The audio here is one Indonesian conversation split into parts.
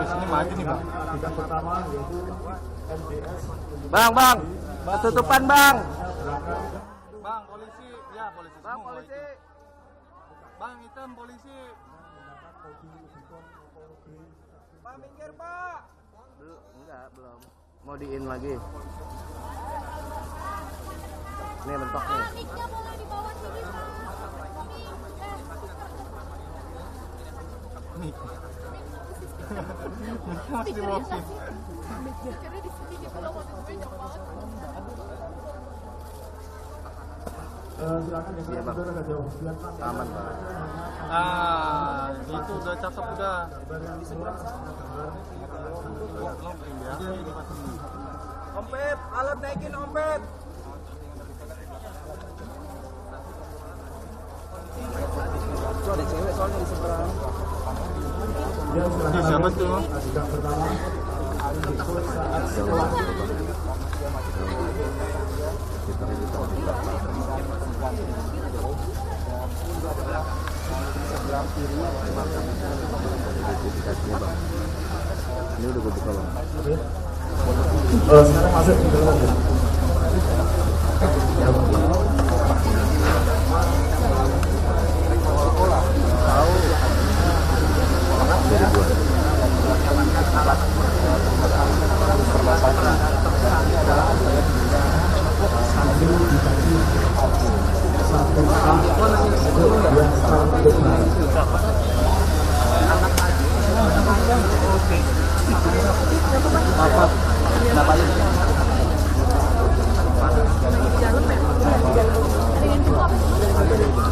polisi ini maju nih, Bang. Bidang pertama yaitu MDS. Bang, ketutupan bang. Bang, polisi, ya polisi. Bang, semua polisi. itu. Bang, hitam polisi. Pak, minggir Pak. Belum. Mau diin lagi. Nih mentok nih. Miknya boleh dibawa sini, Pak. Masih walking. Mikirnya di sini gitu loh, waktu itu banyak banget. Silakan ya, Bang. agak jauh. Aman Bang. Itu udah cakep udah. Ompet, alat naikin ompet. Ada cewek soalnya di seberang. Ya, silakan. Siapa tuh? Bidang pertama. Saat setelah Ini udah gue buka bang. sekarang masuk di dalam. Ya, Bang. Dari gua.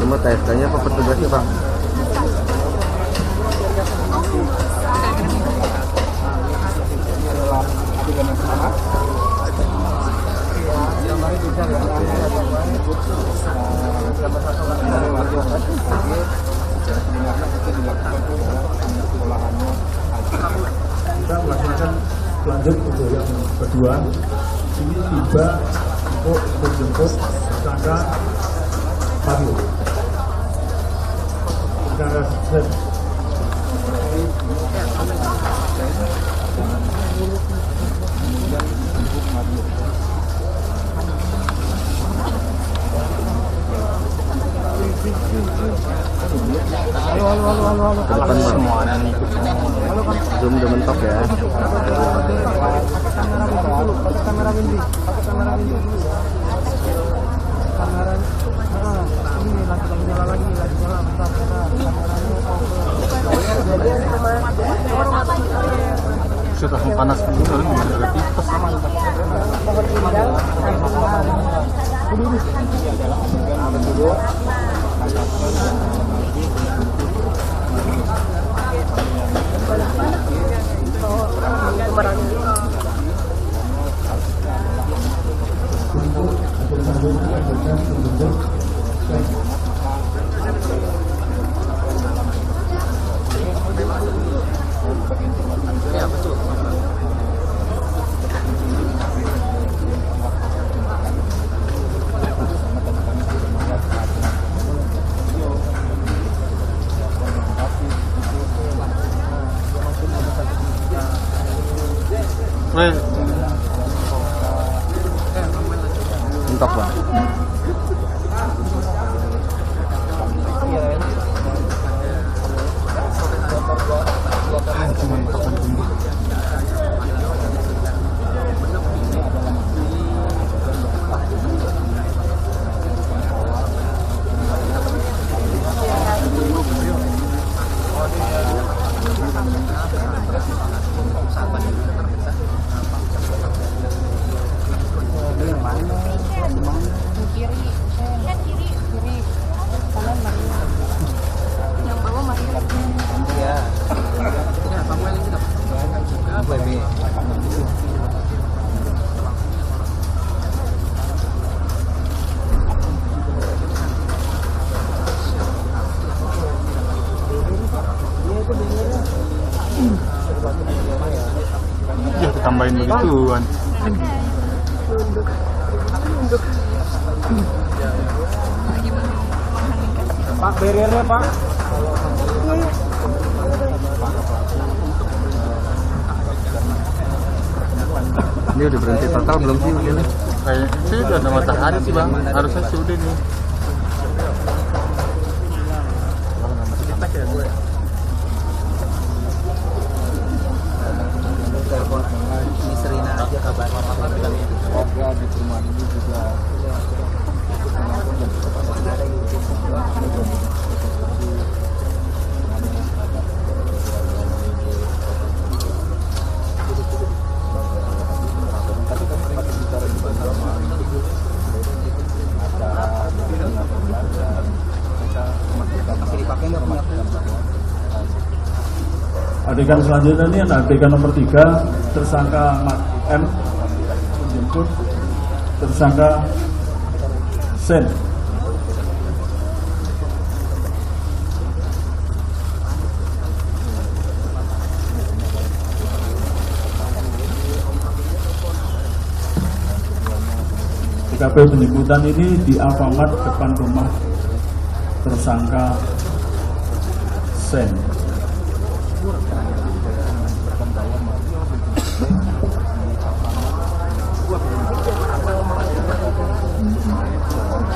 Cuma TSK-nya apa petugasnya bang? Kita melaksanakan lanjut untuk yang kedua. Ini tiba untuk menjemput tersangka Mario. Tersangka Z. Halo. Ke depan bang. Zoom udah mentok ya. Pakai kamera Windy dulu. Kamera ini lagi nyala bentar. Sudah panas dulu kali ini ada tipes. Pohon indah. Weh, Mentok bang. ya ditambahin begituan. Pak, barriernya Pak. Ini udah berhenti total belum sih begini? Kayaknya sih udah ada matahari sih bang, harusnya sih udah nih. Ini Serina aja kabarnya. Semoga di perumahan ini juga Adegan selanjutnya ini ada adegan nomor 3, tersangka M menjemput tersangka Sen. TKP penjemputan ini di Alfamart depan rumah tersangka Sen.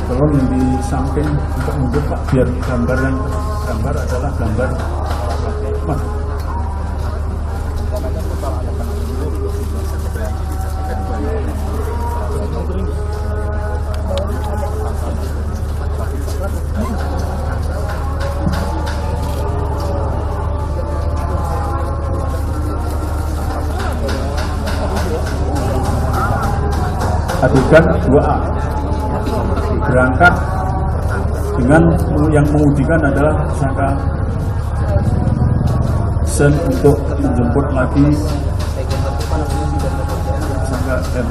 Tolong yang di samping untuk mundur Pak, biar gambar adalah gambar Mas. Adegan 2A berangkat dengan yang mengujikan adalah tersangka Sen untuk menjemput lagi tersangka M.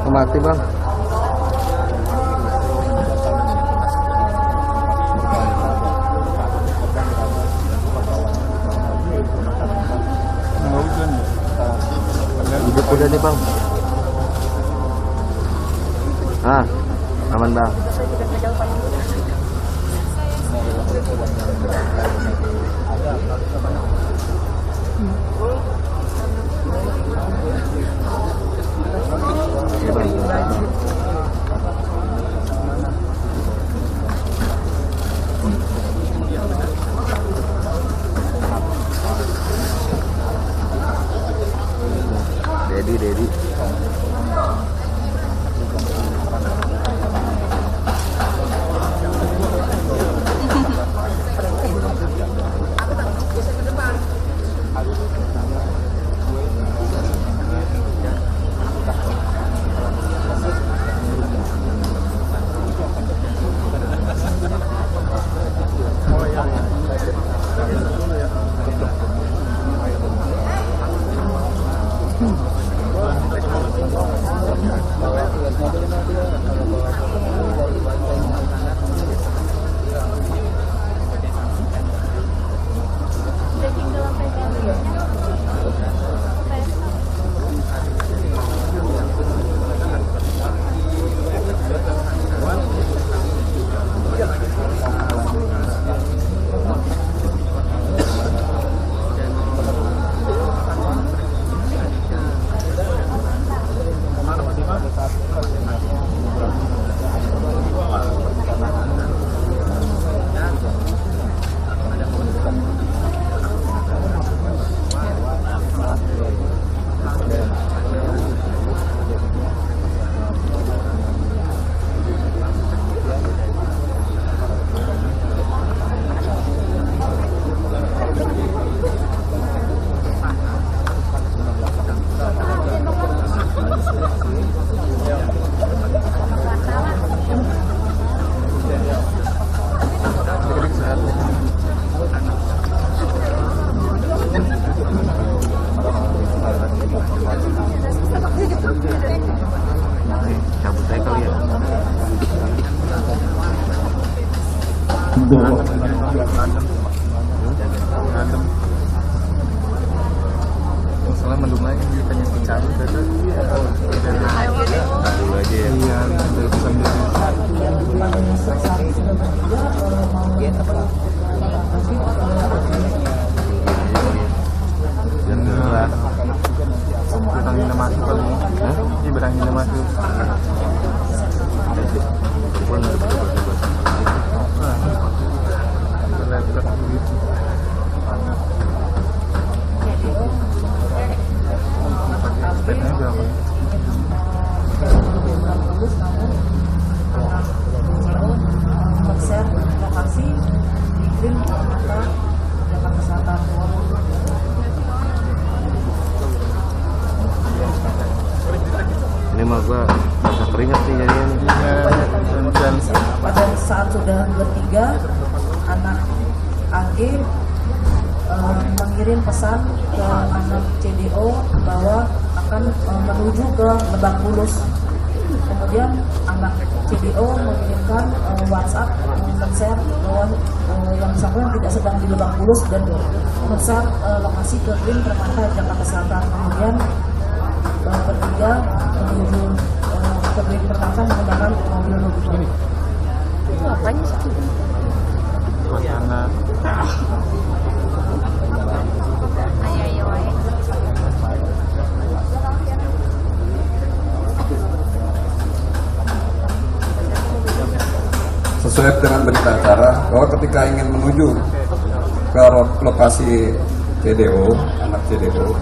Mati bang. Hidup udah nih bang. Aman bang. Iya bang. Dedi. Cabut saya kali ya. Soalnya mendung lagi ditanya dicabut itu. Dulu aja ya. Iya, dari pesan dia. Biar gerak. Beranginnya masuk kali. Ini beranginnya masuk. Pun ada coba-coba. Berat gitu. Stepnya berapa? konser lokasi di Green Permata Jakarta Selatan. Ini mah gua bisa keringat sih jadinya nih. Dan Pada saat sudah bertiga, anak AG mengirim pesan ke anak CDO bahwa akan menuju ke Lebak Bulus. Kemudian anak CDO mengirimkan WhatsApp men-share bahwa yang bersangkutan tidak sedang di Lebak Bulus dan men-share lokasi ke Green Permata Jakarta Selatan. Kemudian bertiga menuju ke Green Permata menggunakan mobil ini. Itu apanya sih? suasana. Ayo ayo. Sesuai dengan berita acara bahwa ketika ingin menuju ke lokasi CDO, anak CDO,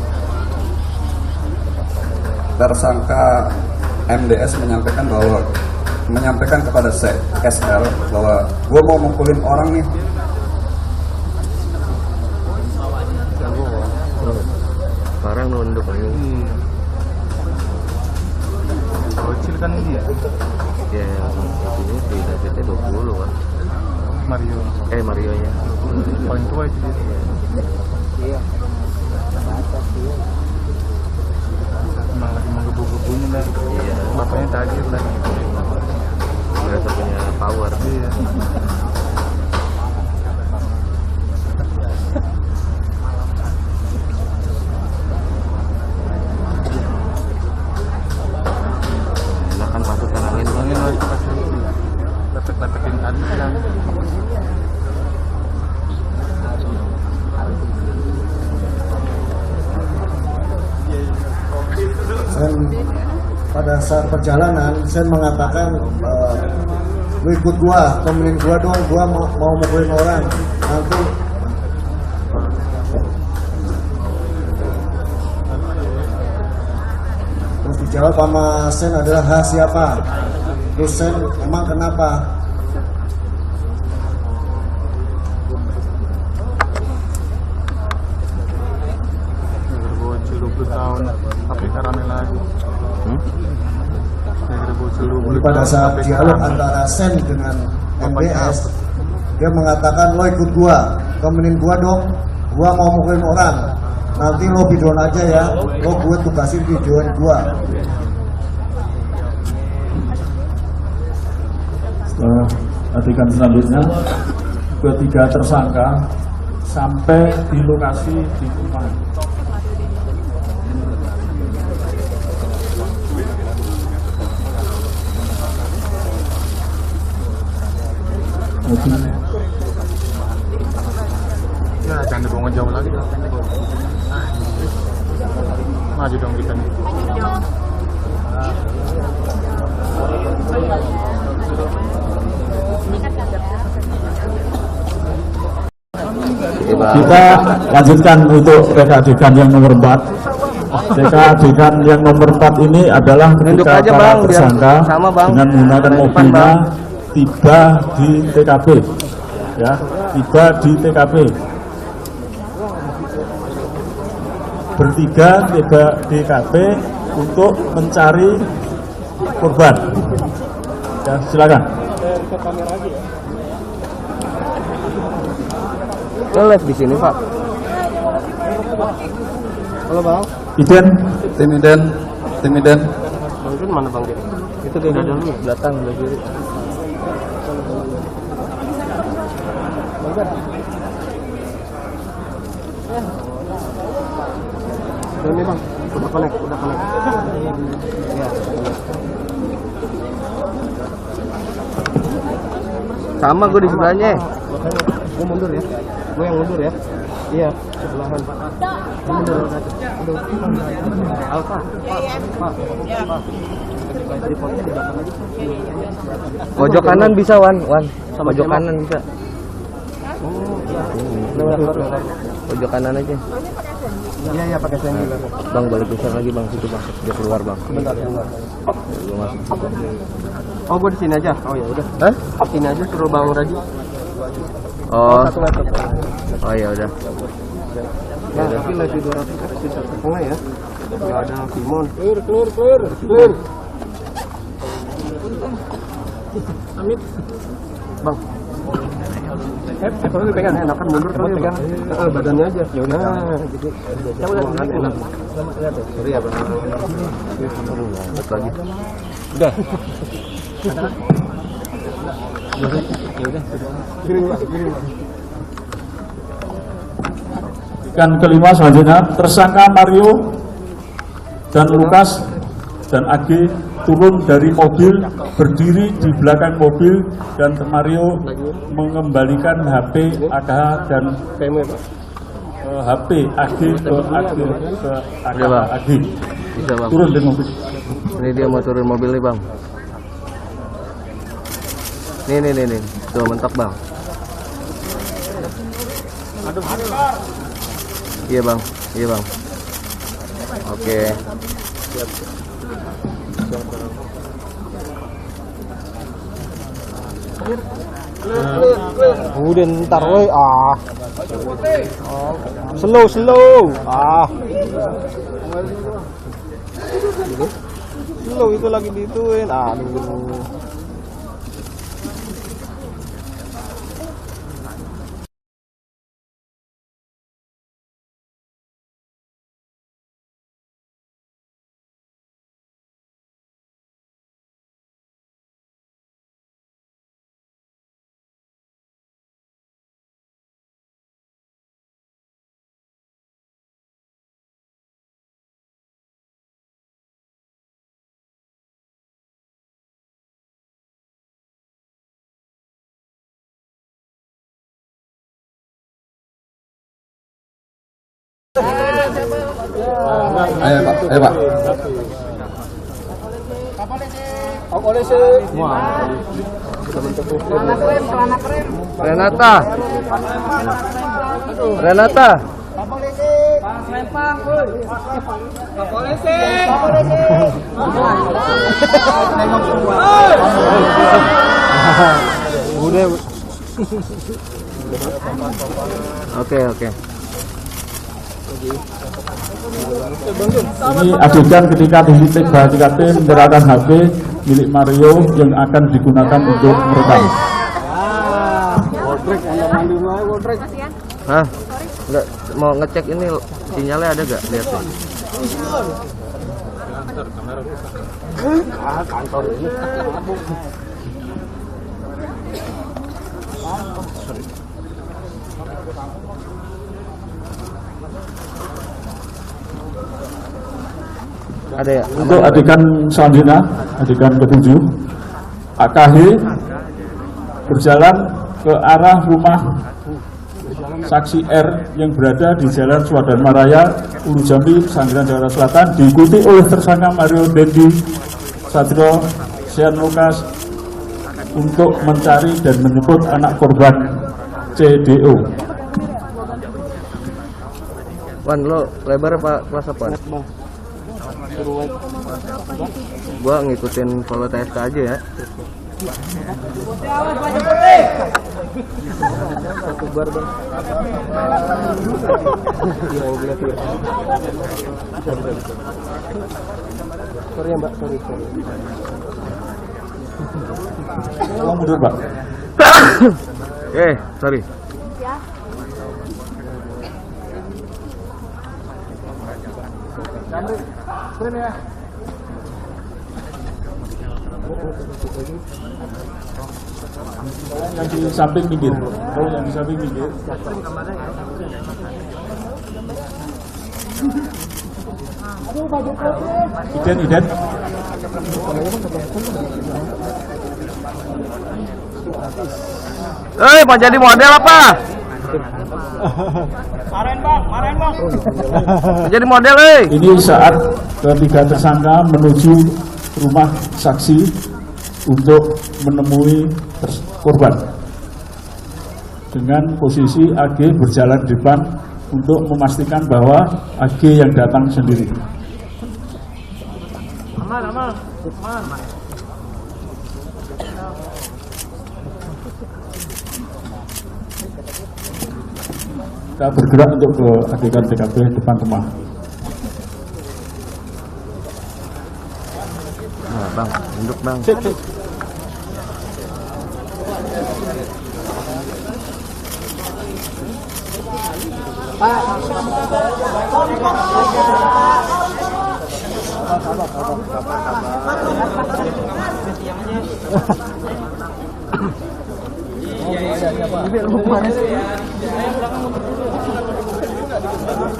tersangka MDS menyampaikan kepada SL bahwa gue mau mukulin orang nih. Sekarang nunduk lagi. Bocil kan dia. Ya, ini di DPT 20 kan. Mario. Mario nya. Paling tua itu dia. Iya. Emang lagi menggebu-gebunya dah. Iya. Bapaknya tajir lah. Mereka punya power. Iya. Silakan masukkan angin. Angin lagi pasti lepek-lepekin tadi kan. Pada saat perjalanan saya mengatakan lu ikut gua, temenin gua dong, gua mau mukulin orang nanti. Terus dijawab sama Sen adalah siapa? Terus Sen emang kenapa? Bocil 20 tahun tapi rame lagi. Jadi pada saat dialog antara Sen dengan MBS, dia mengatakan lo ikut gua, temenin gua dong, gua mau mukulin orang, nanti lo videoin aja ya, lo gue tugasin videoin gua. Setelah adegan selanjutnya, ketiga tersangka sampai di lokasi di rumah. Ya jangan dibawa jauh lagi dong. Maju dong kita nih. Kita lanjutkan untuk adegan yang nomor 4. Adegan yang nomor 4 ini adalah ketika aja, para Bang, biar tersangka sama, Bang. dengan menggunakan Depan, mobilnya Bang. tiba di TKP, ya, tiba di TKP. Bertiga tiba di TKP untuk mencari korban. Ya, silakan. Live di sini, Pak. Halo, Bang. Iden, Tim Iden. Bang Jun mana, Bang? Itu kayak dulu belakang sebelah kiri. Ini, Bang. Sama gue di sebelahnya. Gue mundur ya. Gue yang mundur ya. Iya, sebelahan. Mundur. Aduh. Alfa. Pak. Pojok kanan bisa, Wan. Pojok kanan bisa. Pojok kanan aja. Iya, pakai sen juga. Bang, balik besar lagi, Bang. Situ, Bang. Dia keluar, Bang. Bentar. Lu masuk. Oh, gue di sini aja. Oh ya udah. Hah? Sini aja suruh Bang Raji. Oh. 1 meter. Oh ya udah. Ya, tapi lagi 200 kasih 1,5 ya. Enggak ada Simon. Clear. Amit. Bang. Kalau dipegang enakan mundur kali ya, Bang. Badannya aja. Ya udah. Gitu. Ya udah enak. Sorry ya, Bang. Lagi. Udah. Ya udah. Kirim. Ikan kelima selanjutnya, tersangka Mario dan Lukas dan AG turun dari mobil, berdiri di belakang mobil, dan Mario mengembalikan HP AKH dan HP AG ke AKH AG. Bisa, Bang. Turun dari mobil. Ini dia mau turun mobil nih, Bang. Nih. Tuh mentok, Bang. Iya, Bang. Oke. Udah ntar woi slow slow itu lagi dituin aduh. Ayo Pak. Renata. Oke. Ini adegan ketika titik TKP menyerahkan HP milik Mario yang akan digunakan untuk merekam. Hah? Enggak mau ngecek ini sinyalnya ada gak? Lihat deh. Ada ya? Untuk adegan selanjutnya, adegan ke-7, AKH berjalan ke arah rumah saksi R yang berada di Jalan Swadharma Raya, Ulu Jambi, Sanggeran, Jakarta Selatan, diikuti oleh tersangka Mario Dendi Satrio Sean Lukas untuk mencari dan menjemput anak korban CDO. Wan, lo lebar apa kelas apa? Gua ngikutin follow TSK aja ya. Sorry ya Mbak, sorry. Tolong mundur, Pak. Sorry. Yang di samping minggir. Kalau yang di samping minggir. Iden. Mau jadi model apa? Jadi model, Ini saat ketiga tersangka menuju rumah saksi untuk menemui korban. Dengan posisi AG berjalan di depan untuk memastikan bahwa AG yang datang sendiri. Kita bergerak untuk ke adegan TKP depan rumah. Nah, Bang, duduk Bang.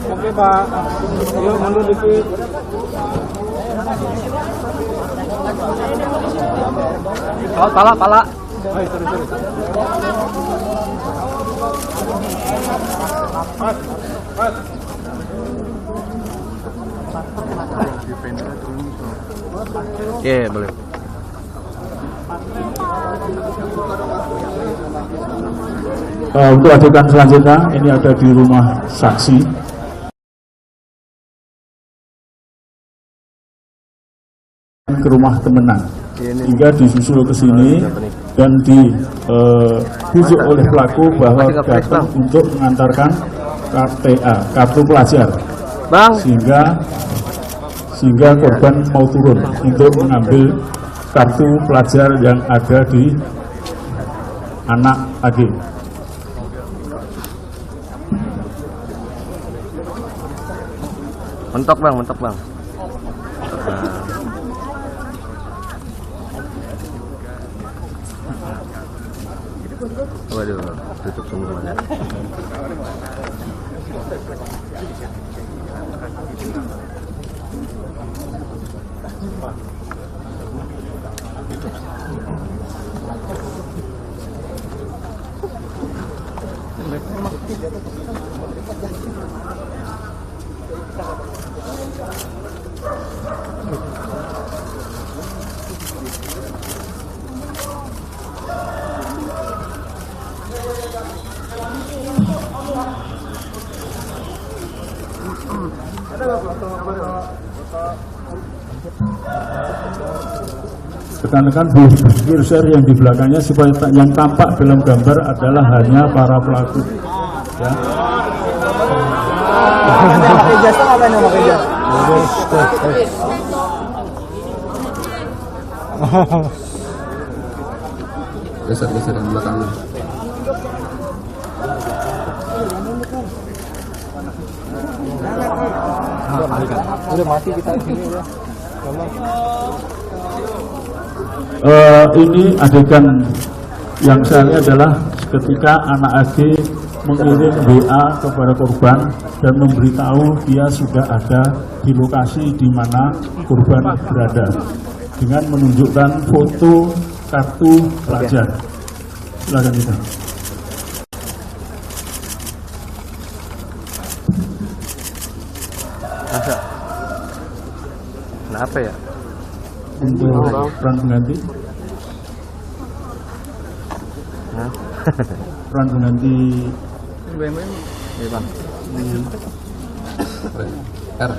Oke Pak, yuk mundur dikit. Pala. Oke, boleh. Untuk adegan selanjutnya, ini ada di rumah saksi. Ke rumah temenan, hingga disusul ke sini dan dibujuk oleh pelaku bahwa datang untuk mengantarkan KTA, kartu pelajar, sehingga korban mau turun untuk mengambil kartu pelajar yang ada di anak AG. Mentok bang. Nah. Waduh, tutup semuanya. Rekan-rekan boleh berpikir share yang di belakangnya supaya yang tampak dalam gambar adalah hanya para pelaku. Ya. Geser yang belakangnya. Udah mati kita di sini ya. Ini adegan yang saya lihat adalah ketika anak AG mengirim WA kepada korban dan memberitahu dia sudah ada di lokasi di mana korban berada dengan menunjukkan foto kartu pelajar. Silakan kita. Kenapa ya? Untuk peran pengganti. Peran pengganti. Iya bang. R,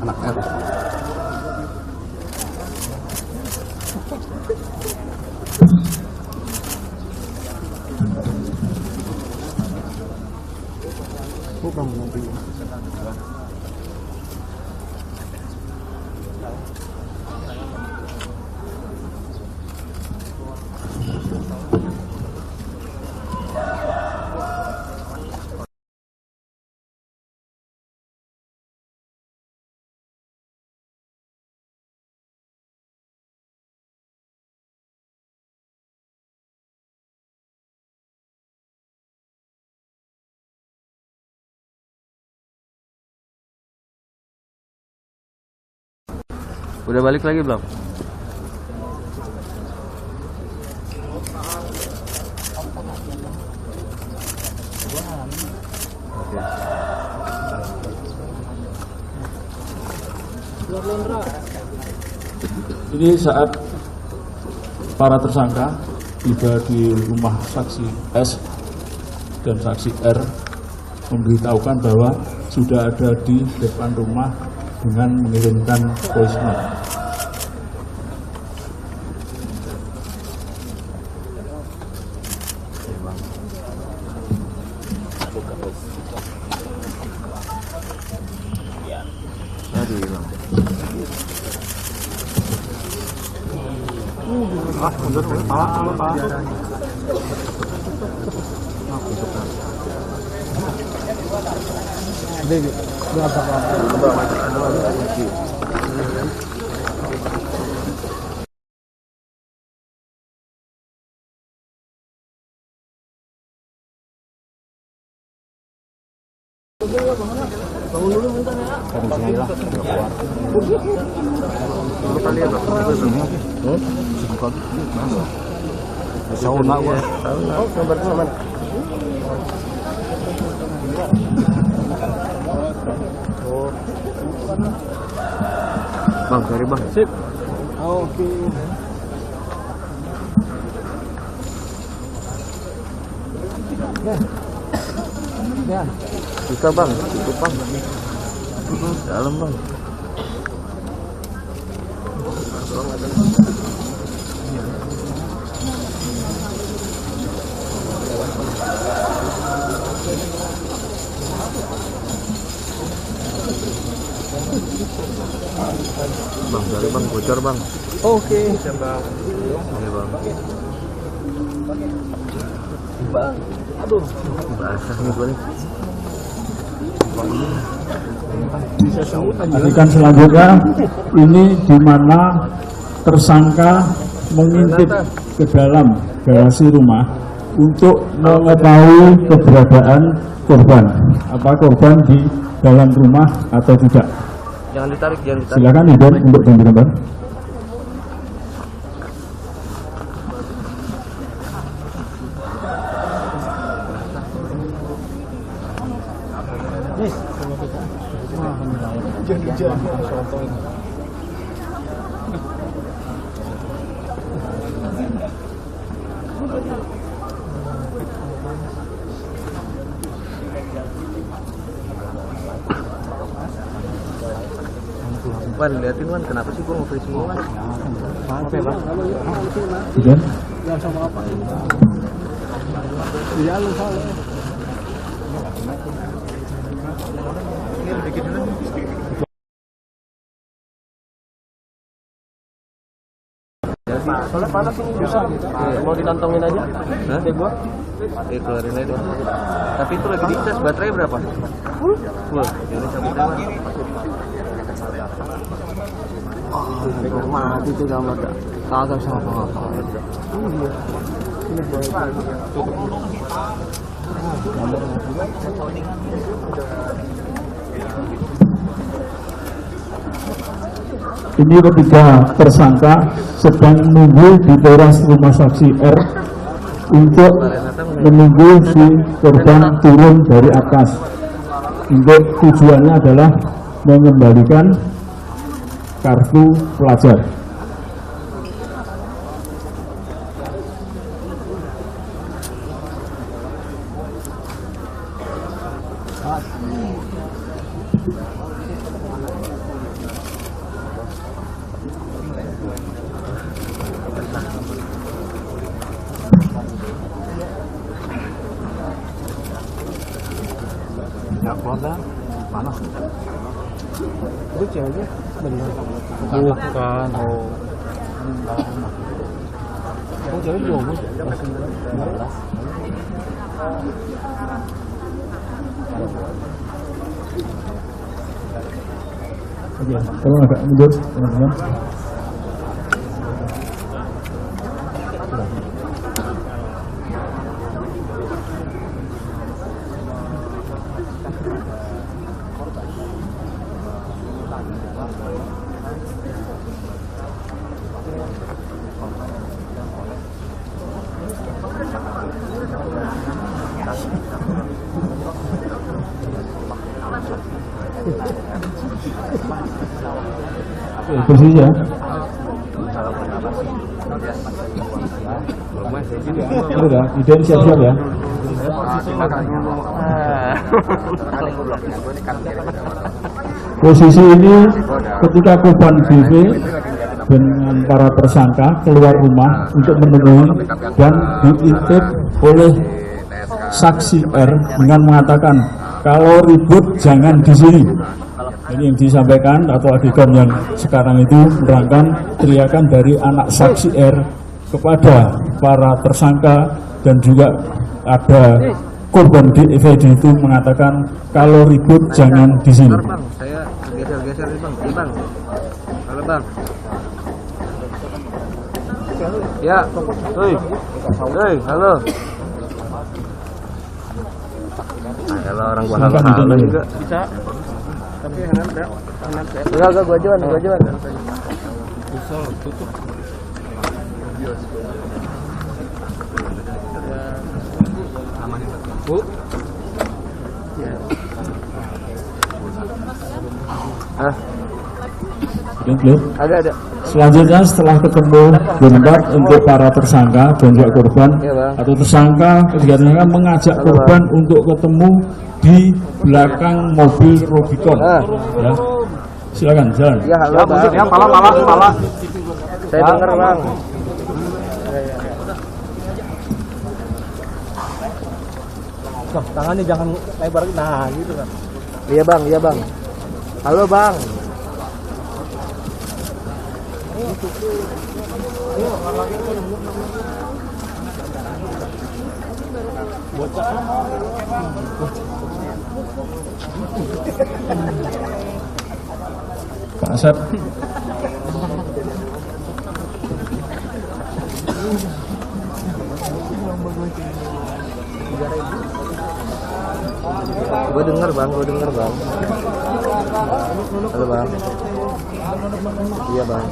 anak R. Bukan nanti. Udah balik lagi belum? Ini saat para tersangka tiba di rumah saksi S dan saksi R memberitahukan bahwa sudah ada di depan rumah dengan mengirimkan voice note. Bang, cari bang. Sip. Oke. Ya. Buka bang, tutup bang. Dalam bang. Bang, cari bang, bocor bang. Oke. Ini bang. Bang. Aduh. Basah nih gue nih. Adegan selanjutnya ini di mana tersangka mengintip ke dalam garasi rumah untuk mengetahui keberadaan korban. Apa korban di dalam rumah atau tidak? Jangan ditarik, jangan ditarik. Silakan Idon untuk gambar. Wan, liatin Wan, kenapa sih gue nge-freeze semua Wan? Maaf ya bang. Idon. Jangan sama apa. Iya lu salah. Soalnya panas ini susah. Mau dikantongin aja? Hah? Deh gua. Keluarin aja. Tapi itu lagi dicas, baterai berapa? Full. Ini cabut aja. Mati tuh gambar dah. Kagak sama apa. Ini ketiga tersangka sedang menunggu di teras rumah saksi R untuk menunggu si korban turun dari atas. Untuk tujuannya adalah mengembalikan kartu pelajar. Ya keluar panas. Itu ceweknya benar. Bukan. Oh cewek juga. Tolong agak mundur, teman-teman. Posisi ya. Udah, ide siap-siap ya. Posisi ini ketika korban BV dengan para tersangka keluar rumah untuk menemui dan diintip oleh saksi R dengan mengatakan kalau ribut jangan di sini. Ini yang disampaikan atau adegan yang sekarang itu menerangkan teriakan dari anak saksi R kepada para tersangka dan juga ada korban DFD itu mengatakan kalau ribut jangan di sini. Bang, saya geser nih bang. Bang. Halo bang. Ya, halo. Halo orang gua halo juga. Bisa. Tapi enggak, gua aja. Bisa tutup. Bu. Ada. Selanjutnya setelah ketemu bentar untuk para tersangka dan juga korban atau tersangka ketiganya mengajak korban untuk ketemu di belakang mobil Rubicon. Ya. Silakan jalan. Ya, halo bang. Ya, pala. Saya dengar bang. Tangannya jangan lebar, nah gitu kan. Iya bang. Halo bang. Pak Asep. Gue denger bang. Halo bang. Iya bang.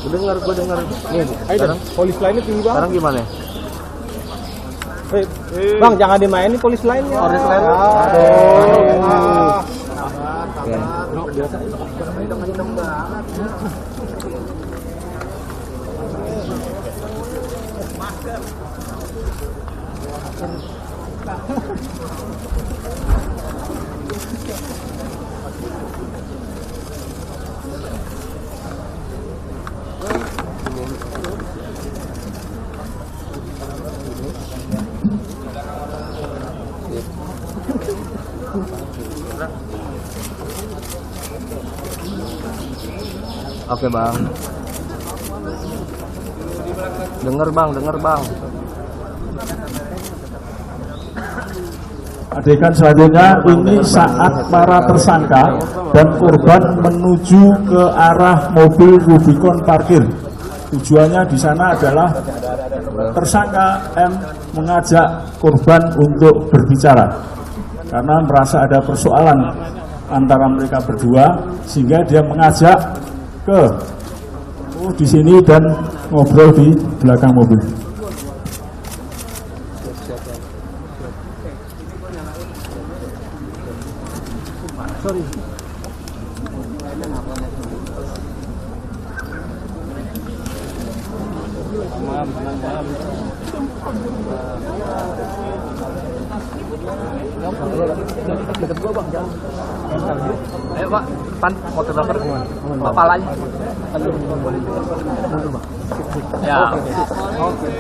Gue denger. Nih, sekarang Polis lainnya tinggi banget. sekarang gimana? Bang, jangan dimainin polis lainnya. Polis lain. Oke bang. Denger bang. Adegan selanjutnya ini saat para tersangka dan korban menuju ke arah mobil Rubicon parkir. Tujuannya di sana adalah tersangka M mengajak korban untuk berbicara karena merasa ada persoalan antara mereka berdua sehingga dia mengajak ke di sini dan ngobrol di belakang mobil. Deket gua bang, jangan. Ayo pak, depan motor baper. Pak palanya. Mundur bang. Ya. Oke.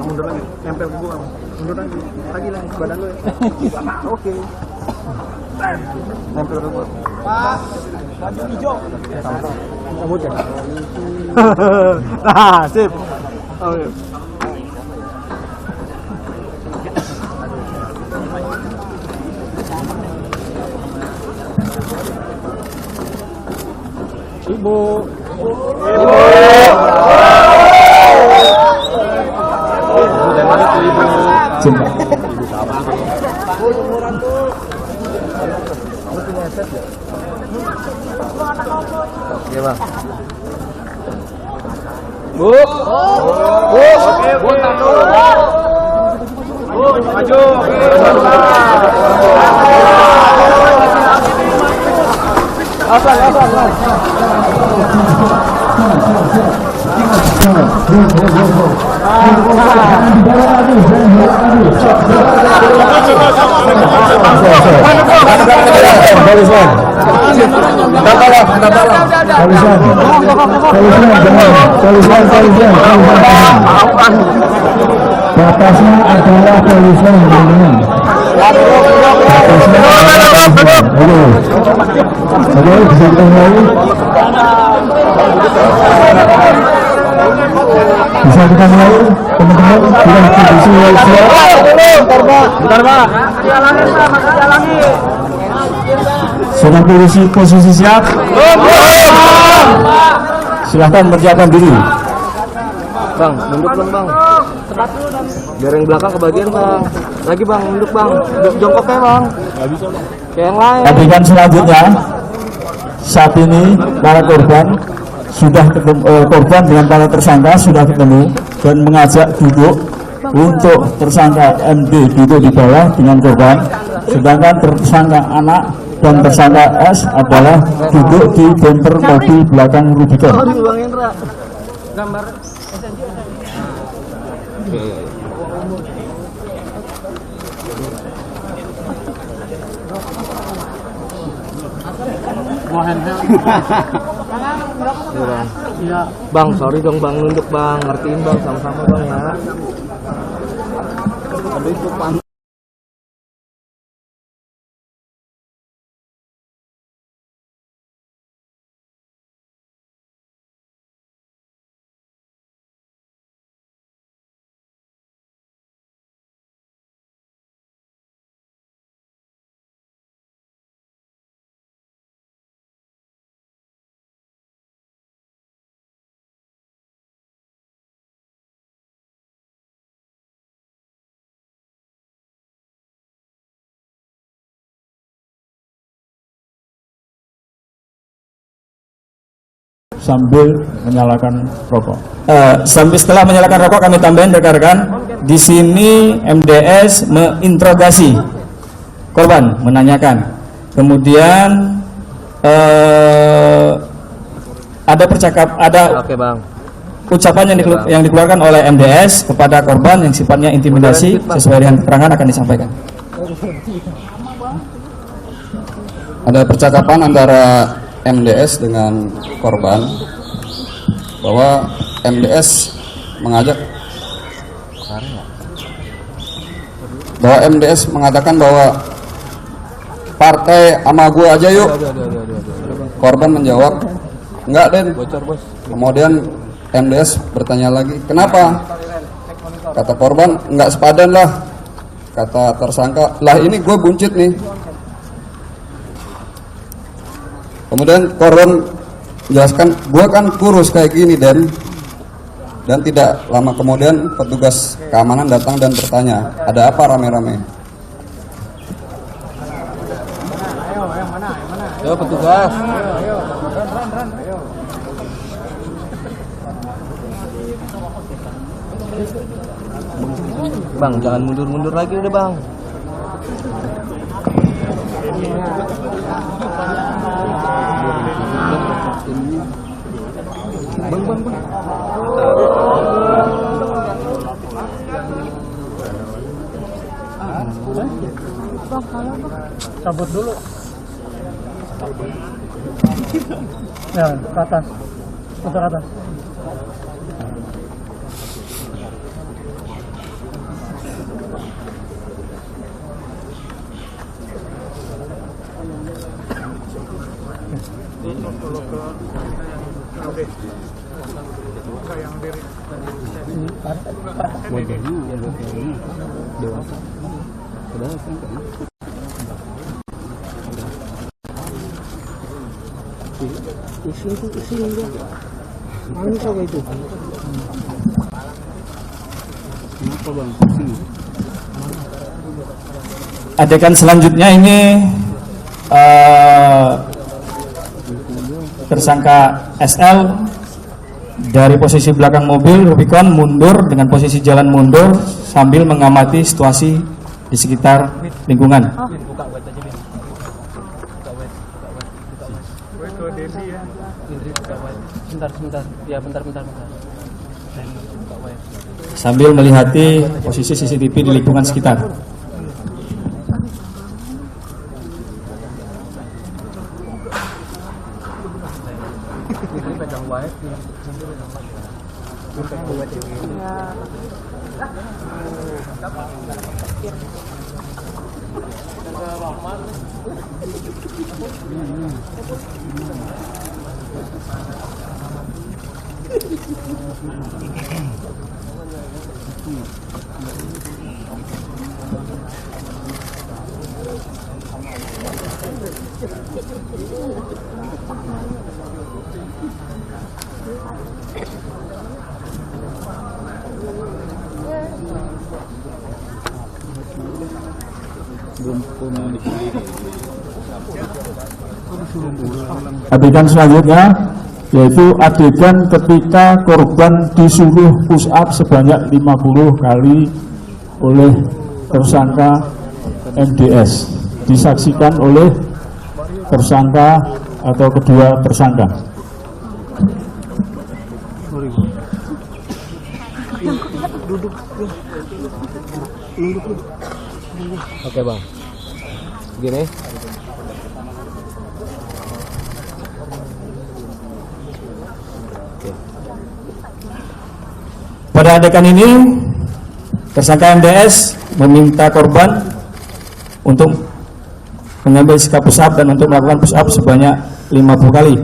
Mundur lagi. Nempel ke gua. Mundur lagi. Lagi badan lu. Oke. Nempel ke gua. Pak, baju hijau. Rambut ya. Nah, sip. Oke. Ibu. Cinta. Iya bang. Bu. Maju. Batasnya adalah polisi teman-teman. Oke, bisa kita mulai. Bisa kita mulai, teman-teman. Sudah kondisi siap. Bentar, Pak. Sudah posisi siap. Silahkan persiapkan diri. Bang, nunduk dong bang. Biar yang belakang kebagian bang. Lagi bang, nunduk bang. Jongkoknya bang. Kayak yang lain. Adegan selanjutnya, saat ini para korban sudah ketemu, korban dengan para tersangka sudah ketemu dan mengajak duduk untuk tersangka MD duduk di bawah dengan korban, sedangkan tersangka anak dan tersangka S adalah duduk di bumper mobil belakang Rubicon. Bang Indra. Gambar Bang, sorry dong bang, nunduk bang, ngertiin bang, sama-sama bang ya. Aduh itu pan. Sambil menyalakan rokok. Sampai setelah menyalakan rokok kami tambahin rekan-rekan, di sini MDS menginterogasi korban, menanyakan. Kemudian ada Oke, bang. ucapan yang dikeluarkan oleh MDS kepada korban yang sifatnya intimidasi sesuai dengan keterangan akan disampaikan. Ada percakapan antara MDS dengan korban bahwa MDS mengatakan bahwa partai sama gua aja yuk. Korban menjawab enggak Den. Kemudian MDS bertanya lagi, kenapa? Kata korban, enggak sepadan lah. Kata tersangka, lah ini gue buncit nih. Kemudian korban menjelaskan, gue kan kurus kayak gini dan tidak lama kemudian petugas keamanan datang dan bertanya, ada apa rame-rame? Ayo petugas. Bang, jangan mundur-mundur lagi udah bang. Bang. Cabut dulu. Ya, ke atas. Putar atas. Adegan selanjutnya ini tersangka SL dari posisi belakang mobil Rubicon mundur dengan posisi jalan mundur sambil mengamati situasi di sekitar lingkungan. Sambil melihati posisi CCTV di lingkungan sekitar. Adegan selanjutnya yaitu adegan ketika korban disuruh push up sebanyak 50 kali oleh tersangka MDS, disaksikan oleh tersangka atau kedua tersangka. Oke bang, gini. Pada adegan ini, tersangka MDS meminta korban untuk mengambil sikap push up dan untuk melakukan push up sebanyak 50 kali.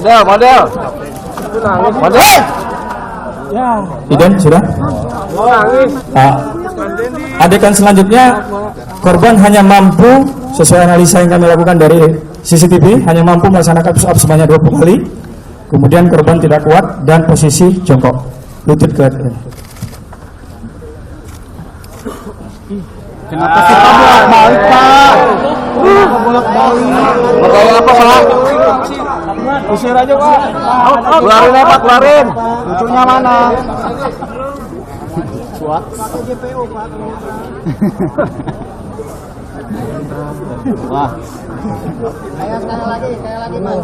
Model. Iden sudah? Adegan selanjutnya, korban hanya mampu, sesuai analisa yang kami lakukan dari CCTV, hanya mampu melaksanakan push up sebanyak 20 kali. Kemudian korban tidak kuat dan posisi jongkok, lutut ke atas. Kenapa kita bolak-balik, Pak? Bolak-balik. Bergaya apa Pak? Usir aja, Pak. Keluarin ya Pak, keluarin. Lucunya mana? Wah. Pakai GPU, Pak. Wah. Kayak sekali lagi, Mas.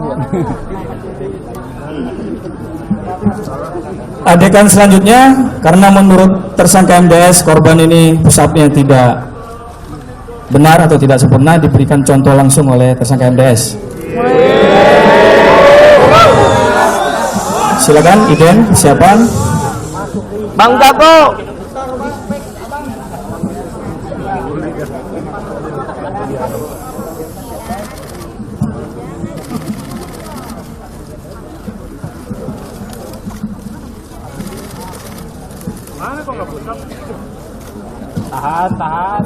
Adegan selanjutnya, karena menurut tersangka MDS korban ini push up-nya tidak benar atau tidak sempurna, diberikan contoh langsung oleh tersangka MDS. Silakan Iden, persiapan. Bang Jago. Tahan.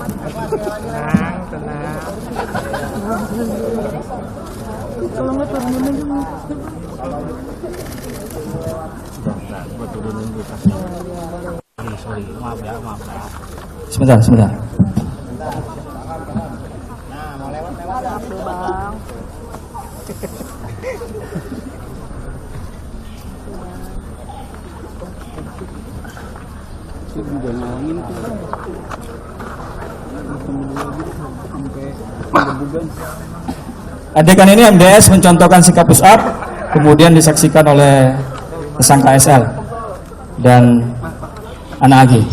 Tenang. Kalau nggak turunin dulu. Sorry, maaf ya. Sebentar. Nah, mau lewat tuh, Bang. Adegan ini MDS mencontohkan sikap push up, kemudian disaksikan oleh tersangka SL dan anak AG.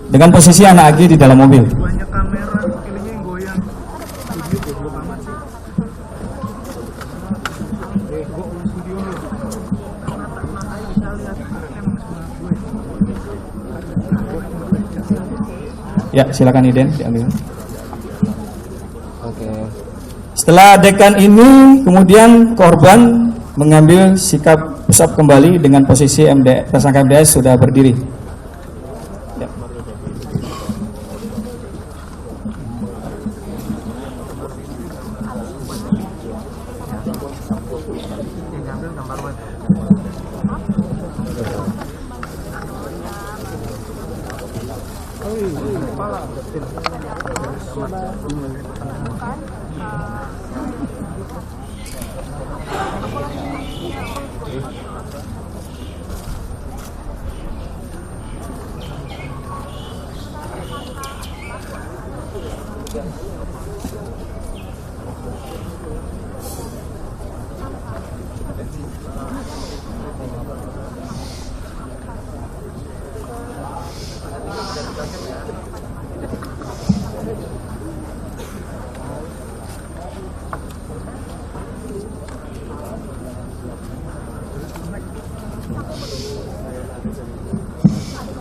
Dengan posisi anak AG di dalam mobil. Banyak kamera, pilihnya yang goyang. Studio goblok amat sih. Gue ulang studio lu. Bisa lihat Ya, silakan Iden diambil. Oke. Setelah adegan ini, kemudian korban mengambil sikap push up kembali dengan posisi tersangka MDS sudah berdiri. Ya.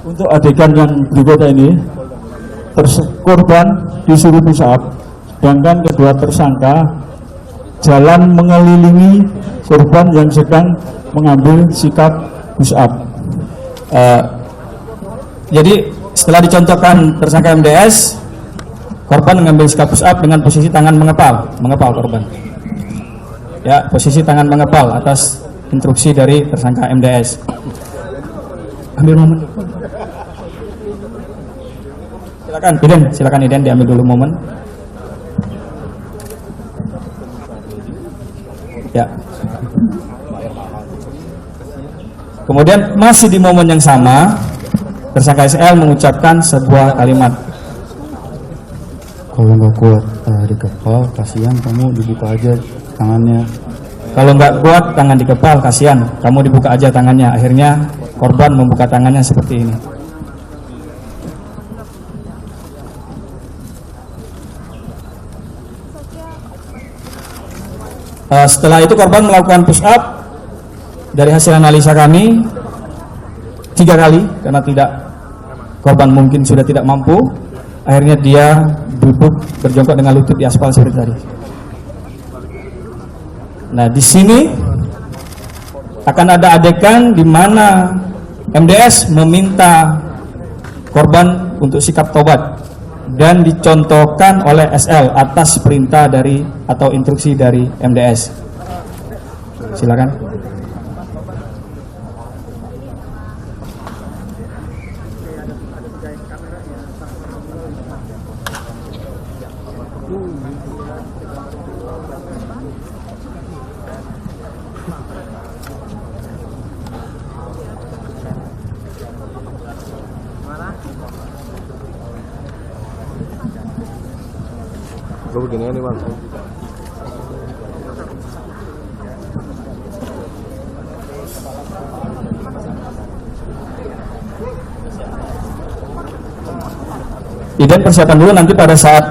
Untuk adegan yang berikutnya ini, korban disuruh push up, sedangkan kedua tersangka jalan mengelilingi korban yang sedang mengambil sikap push up. Jadi setelah dicontohkan tersangka MDS, korban mengambil sikap push up dengan posisi tangan mengepal korban. Ya, posisi tangan mengepal atas instruksi dari tersangka MDS. Ambil momen. Silakan Iden diambil dulu momen. Ya. Kemudian masih di momen yang sama, tersangka SL mengucapkan sebuah kalimat. Kalau nggak kuat di kepal, kasihan kamu dibuka aja tangannya. Kalau nggak kuat tangan di kepal, kasihan kamu dibuka aja tangannya. Akhirnya korban membuka tangannya seperti ini. Setelah itu korban melakukan push up. Dari hasil analisa kami 3 kali, karena korban mungkin sudah tidak mampu. Akhirnya dia duduk berjongkok dengan lutut di aspal seperti tadi. Nah, di sini akan ada adegan di mana MDS meminta korban untuk sikap tobat dan dicontohkan oleh SL atas perintah dari atau instruksi dari MDS. Silakan. Begini nih bang. Iden persiapan dulu nanti pada saat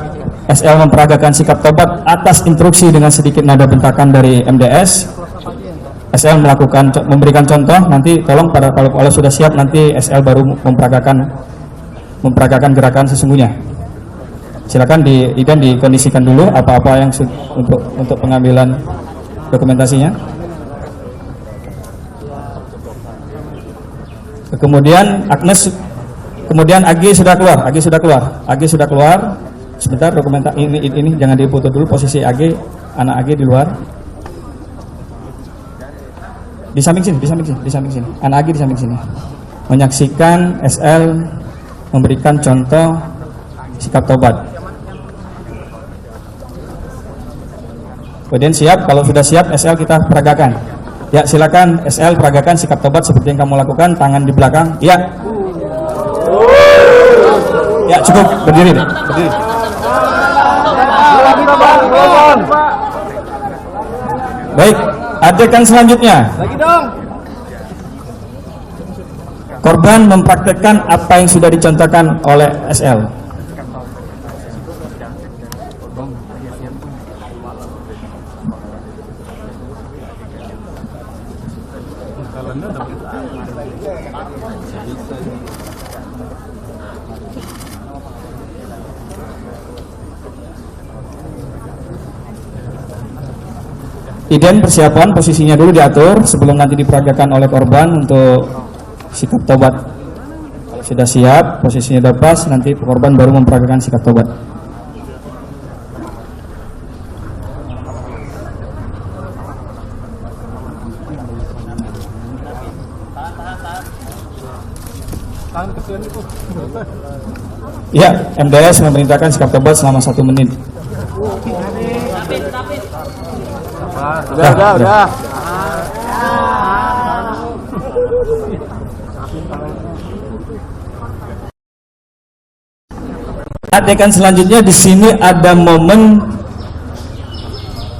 SL memperagakan sikap tobat atas instruksi dengan sedikit nada bentakan dari MDS. SL memberikan contoh, nanti tolong kalau sudah siap nanti SL baru memperagakan gerakan sesungguhnya. Silakan Iden dikondisikan dulu apa-apa yang untuk pengambilan dokumentasinya. Kemudian Agi sudah keluar. Sebentar, dokumentasi ini jangan dipoto dulu, posisi anak Agi di luar. Di samping sini. Anak Agi di samping sini. Menyaksikan SL memberikan contoh sikap tobat. Kemudian siap, kalau sudah siap SL kita peragakan. Ya, silakan SL peragakan sikap tobat seperti yang kamu lakukan, tangan di belakang. Ya. Ya, cukup, berdiri deh. Berdiri. Baik, adegan selanjutnya. Korban mempraktekkan apa yang sudah dicontohkan oleh SL. Iden persiapan posisinya dulu diatur sebelum nanti diperagakan oleh korban untuk sikap tobat. Kalau sudah siap, posisinya sudah pas, nanti korban baru memperagakan sikap tobat. Ya, MDS memerintahkan sikap tobat selama 1 menit. Udah. Adegan selanjutnya di sini ada momen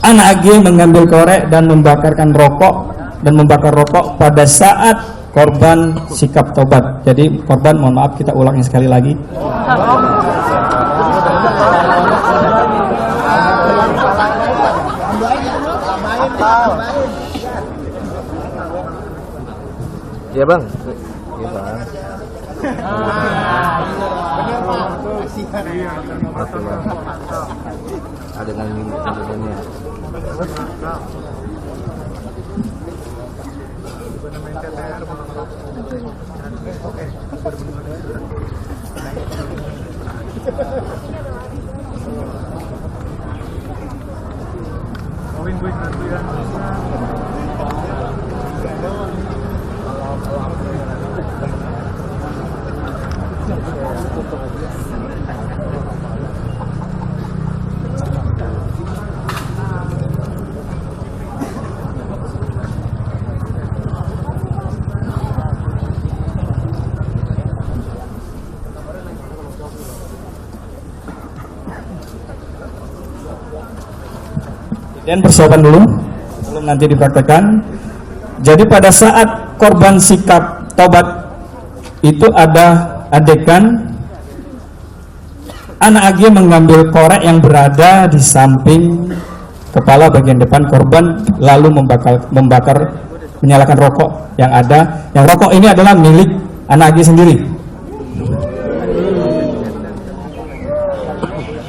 anak AG mengambil korek dan membakar rokok pada saat korban sikap tobat. Jadi korban, mohon maaf kita ulangi sekali lagi. Iya bang. Iya bang. Oke bang. Adegannya. Dan persiapan dulu sebelum nanti dipraktekkan. Jadi pada saat korban sikap tobat itu ada adegan anak AG mengambil korek yang berada di samping kepala bagian depan korban, lalu menyalakan rokok yang ada. Yang rokok ini adalah milik anak AG sendiri.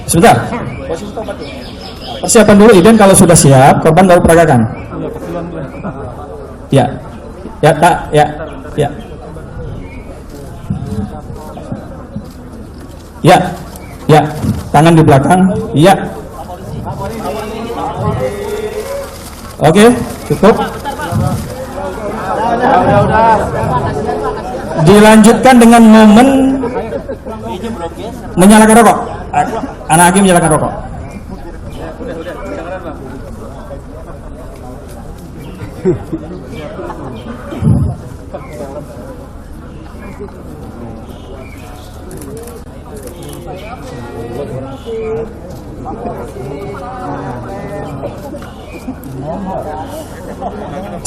Sebentar. Persiapan dulu, Iden. Kalau sudah siap, korban baru peragakan. Ya, ya, tak, ya, ya, ya, ya. Tangan di belakang, ya. Oke, cukup. Dilanjutkan dengan momen menyalakan rokok. Anak AG menyalakan rokok.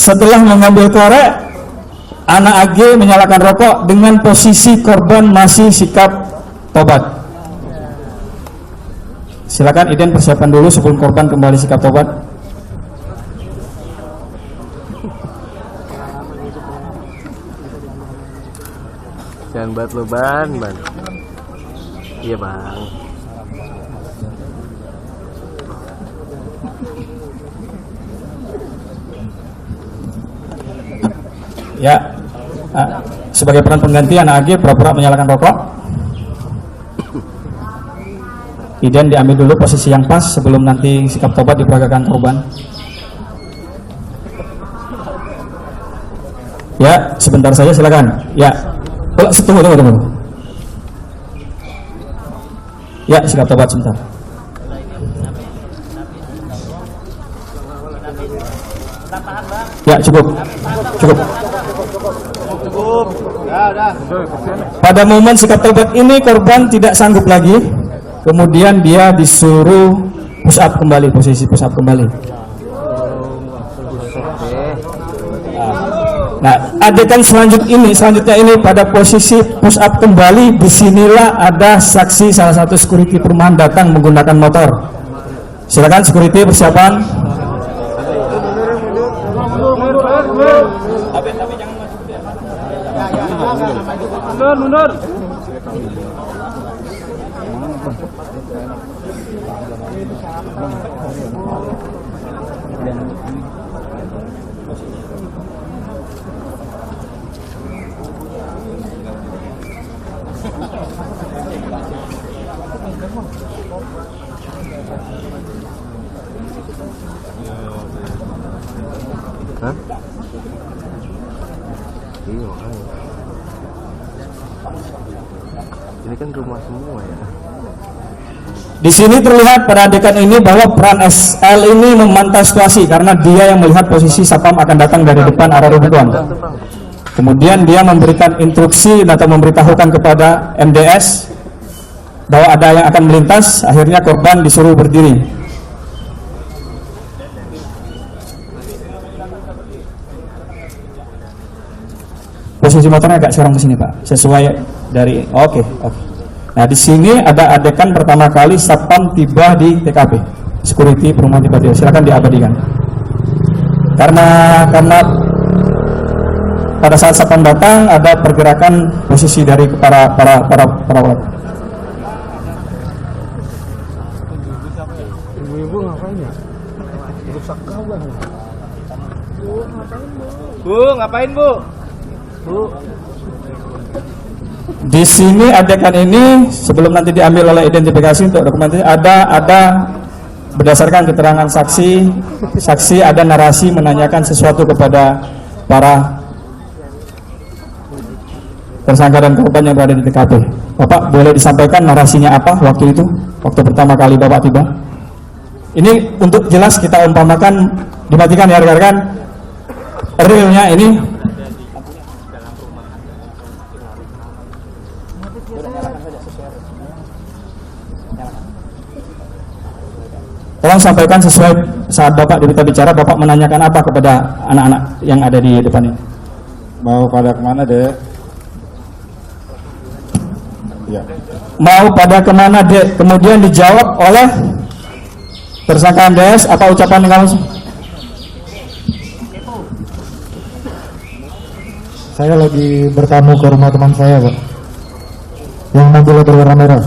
Setelah mengambil korek, anak AG menyalakan rokok dengan posisi korban masih sikap tobat. Silakan Iden persiapan dulu sebelum korban kembali sikap tobat. Jangan buat lo ban. Iya bang. Ya, sebagai peran pengganti anak AG pura-pura menyalakan rokok. Iden diambil dulu posisi yang pas sebelum nanti sikap tobat diperagakan korban. Ya, sebentar saja silakan. Ya, tunggu. Ya, sikap tobat sebentar. Ya, cukup. Pada momen sikap tobat ini korban tidak sanggup lagi, kemudian dia disuruh push up kembali, posisi push up kembali. Nah, adegan selanjutnya ini pada posisi push up kembali. Disinilah ada saksi salah satu security perumahan datang menggunakan motor. Silakan security persiapan. Mundur. Hah? Iya. Ini kan rumah semua ya. Di sini terlihat pada adegan ini bahwa peran SL ini memantau situasi karena dia yang melihat posisi satpam akan datang dari depan arah reruntuhan. Kemudian dia memberikan instruksi atau memberitahukan kepada MDS bahwa ada yang akan melintas. Akhirnya korban disuruh berdiri. Posisi motornya agak serong ke sini, Pak. Sesuai dari oke. Nah, di sini ada adegan pertama kali satpam tiba di TKP. Security perumahan tiba-tiba. Silakan diabadikan. Karena pada saat satpam datang ada pergerakan posisi dari para warga. Ibu-ibu ngapain ya? Rusak kawan. Bu, ngapain Bu? Bu. Di sini adegan ini sebelum nanti diambil oleh identifikasi untuk dokumentasi ada berdasarkan keterangan saksi ada narasi menanyakan sesuatu kepada para tersangka dan korban yang berada di TKP. Bapak boleh disampaikan narasinya apa waktu itu, waktu pertama kali Bapak tiba? Ini untuk jelas kita umpamakan, dimatikan ya rekan-rekan. Realnya ini tolong sampaikan sesuai saat Bapak diminta bicara. Bapak menanyakan apa kepada anak-anak yang ada di depan ini? Mau pada kemana, Dek? Ya. Mau pada kemana, Dek? Kemudian dijawab oleh tersangka MDS. Apa ucapan kamu? Saya lagi bertamu ke rumah teman saya, Pak, yang mobilnya berwarna merah.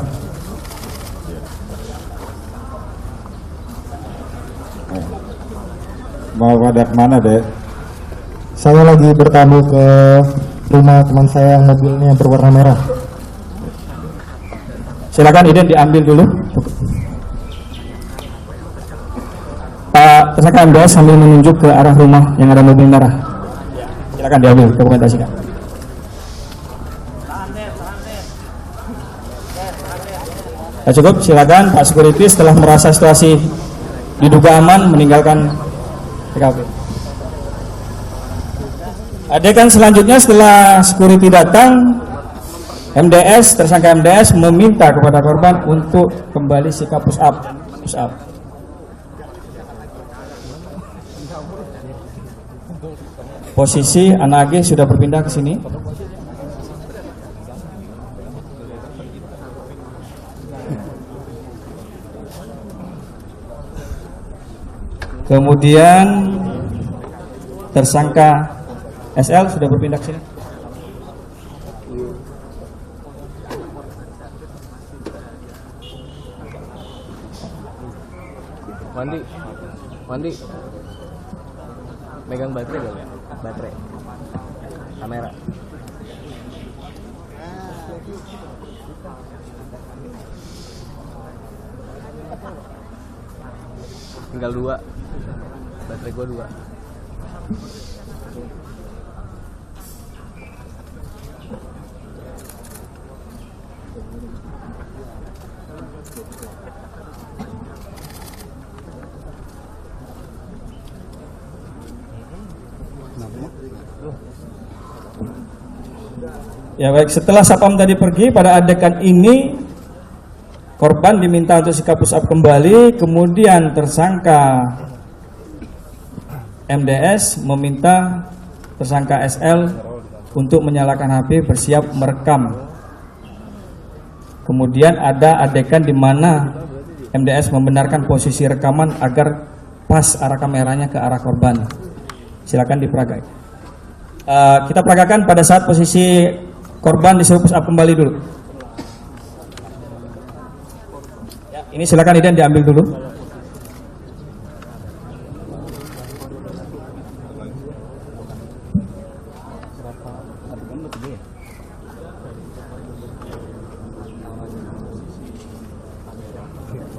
Mau pada kemana, Dek? Saya lagi bertamu ke rumah teman saya yang mobilnya berwarna merah. Silakan Iden diambil dulu. Pak tersangka MDS sambil menunjuk ke arah rumah yang ada mobil merah. Silakan diambil, dokumentasikan. Ya, cukup, silakan Pak Security setelah merasa situasi diduga aman meninggalkan TKP. Adegan selanjutnya setelah security datang, tersangka MDS meminta kepada korban untuk kembali sikap push up. Posisi anak AG sudah berpindah ke sini. Kemudian tersangka SL sudah berpindah ke sini. Mandi. Megang baterai gak ya? Baterai. Kamera. Tinggal 2. Baterai gua 2. Ya baik, setelah satpam tadi pergi, pada adegan ini korban diminta untuk sikap push up kembali. Kemudian tersangka MDS meminta tersangka SL untuk menyalakan HP bersiap merekam. Kemudian ada adegan di mana MDS membenarkan posisi rekaman agar pas arah kameranya ke arah korban. Silakan diperagai. Kita peragakan pada saat posisi korban disuruh push up kembali dulu. Ya, ini silakan Iden diambil dulu.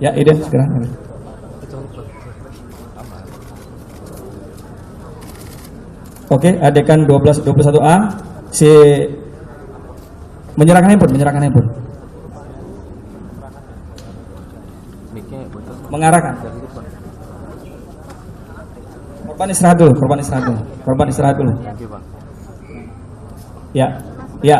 Ya, Iden segera. Oke, adegan 21A si menyerahkan handphone. mengarahkan. Korban istirahat dulu. Ya.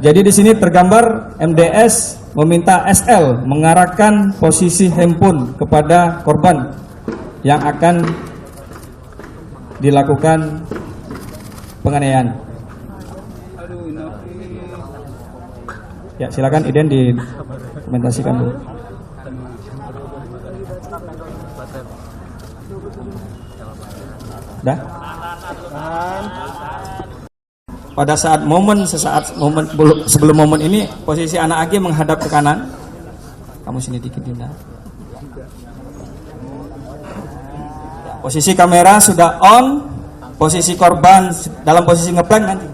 Jadi di sini tergambar MDS meminta SL mengarahkan posisi handphone kepada korban yang akan dilakukan penganiayaan. Ya, silakan Iden dokumentasikan dulu. Dah? Pada saat momen sebelum momen ini posisi anak AG menghadap ke kanan. Kamu sini dikit Dinda. Posisi kamera sudah on, posisi korban dalam posisi ngeplank nanti.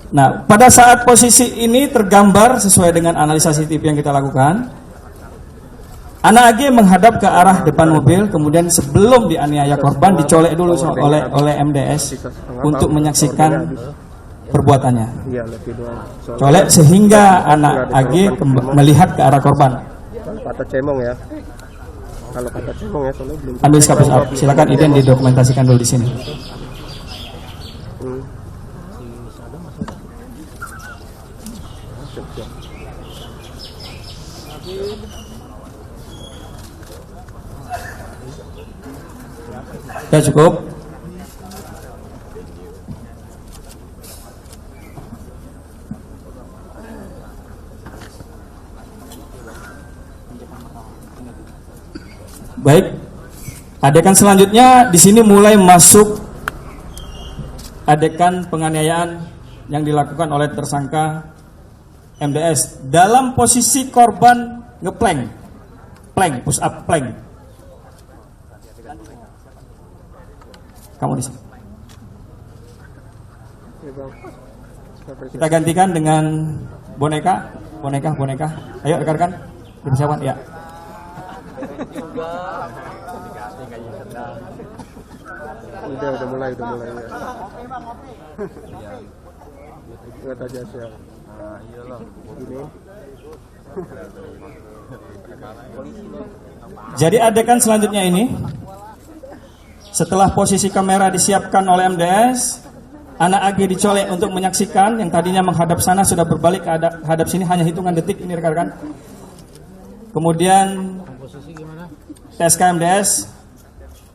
Nah, pada saat posisi ini tergambar sesuai dengan analisa CCTV yang kita lakukan, anak AG menghadap ke arah depan mobil, kemudian sebelum dianiaya korban dicolek dulu oleh MDS untuk menyaksikan perbuatannya. Colek sehingga anak AG melihat ke arah korban. Kata cemong ya. Kalau kata cemong ya, soalnya belum. Ambil skapus up. Silakan Iden didokumentasikan dulu di sini. Ya cukup. Baik. Adegan selanjutnya di sini mulai masuk adegan penganiayaan yang dilakukan oleh tersangka MDS dalam posisi korban ngeplank, push up plank. Kamu di sini. Kita gantikan dengan boneka. Ayo rekan-rekan, dipersiapkan ya. Udah mulai ya. Lihat aja siap. Jadi adegan selanjutnya ini, setelah posisi kamera disiapkan oleh MDS, anak AG dicolek untuk menyaksikan. Yang tadinya menghadap sana sudah berbalik ke hadap sini, hanya hitungan detik ini rekan-rekan. Kemudian TSK MDS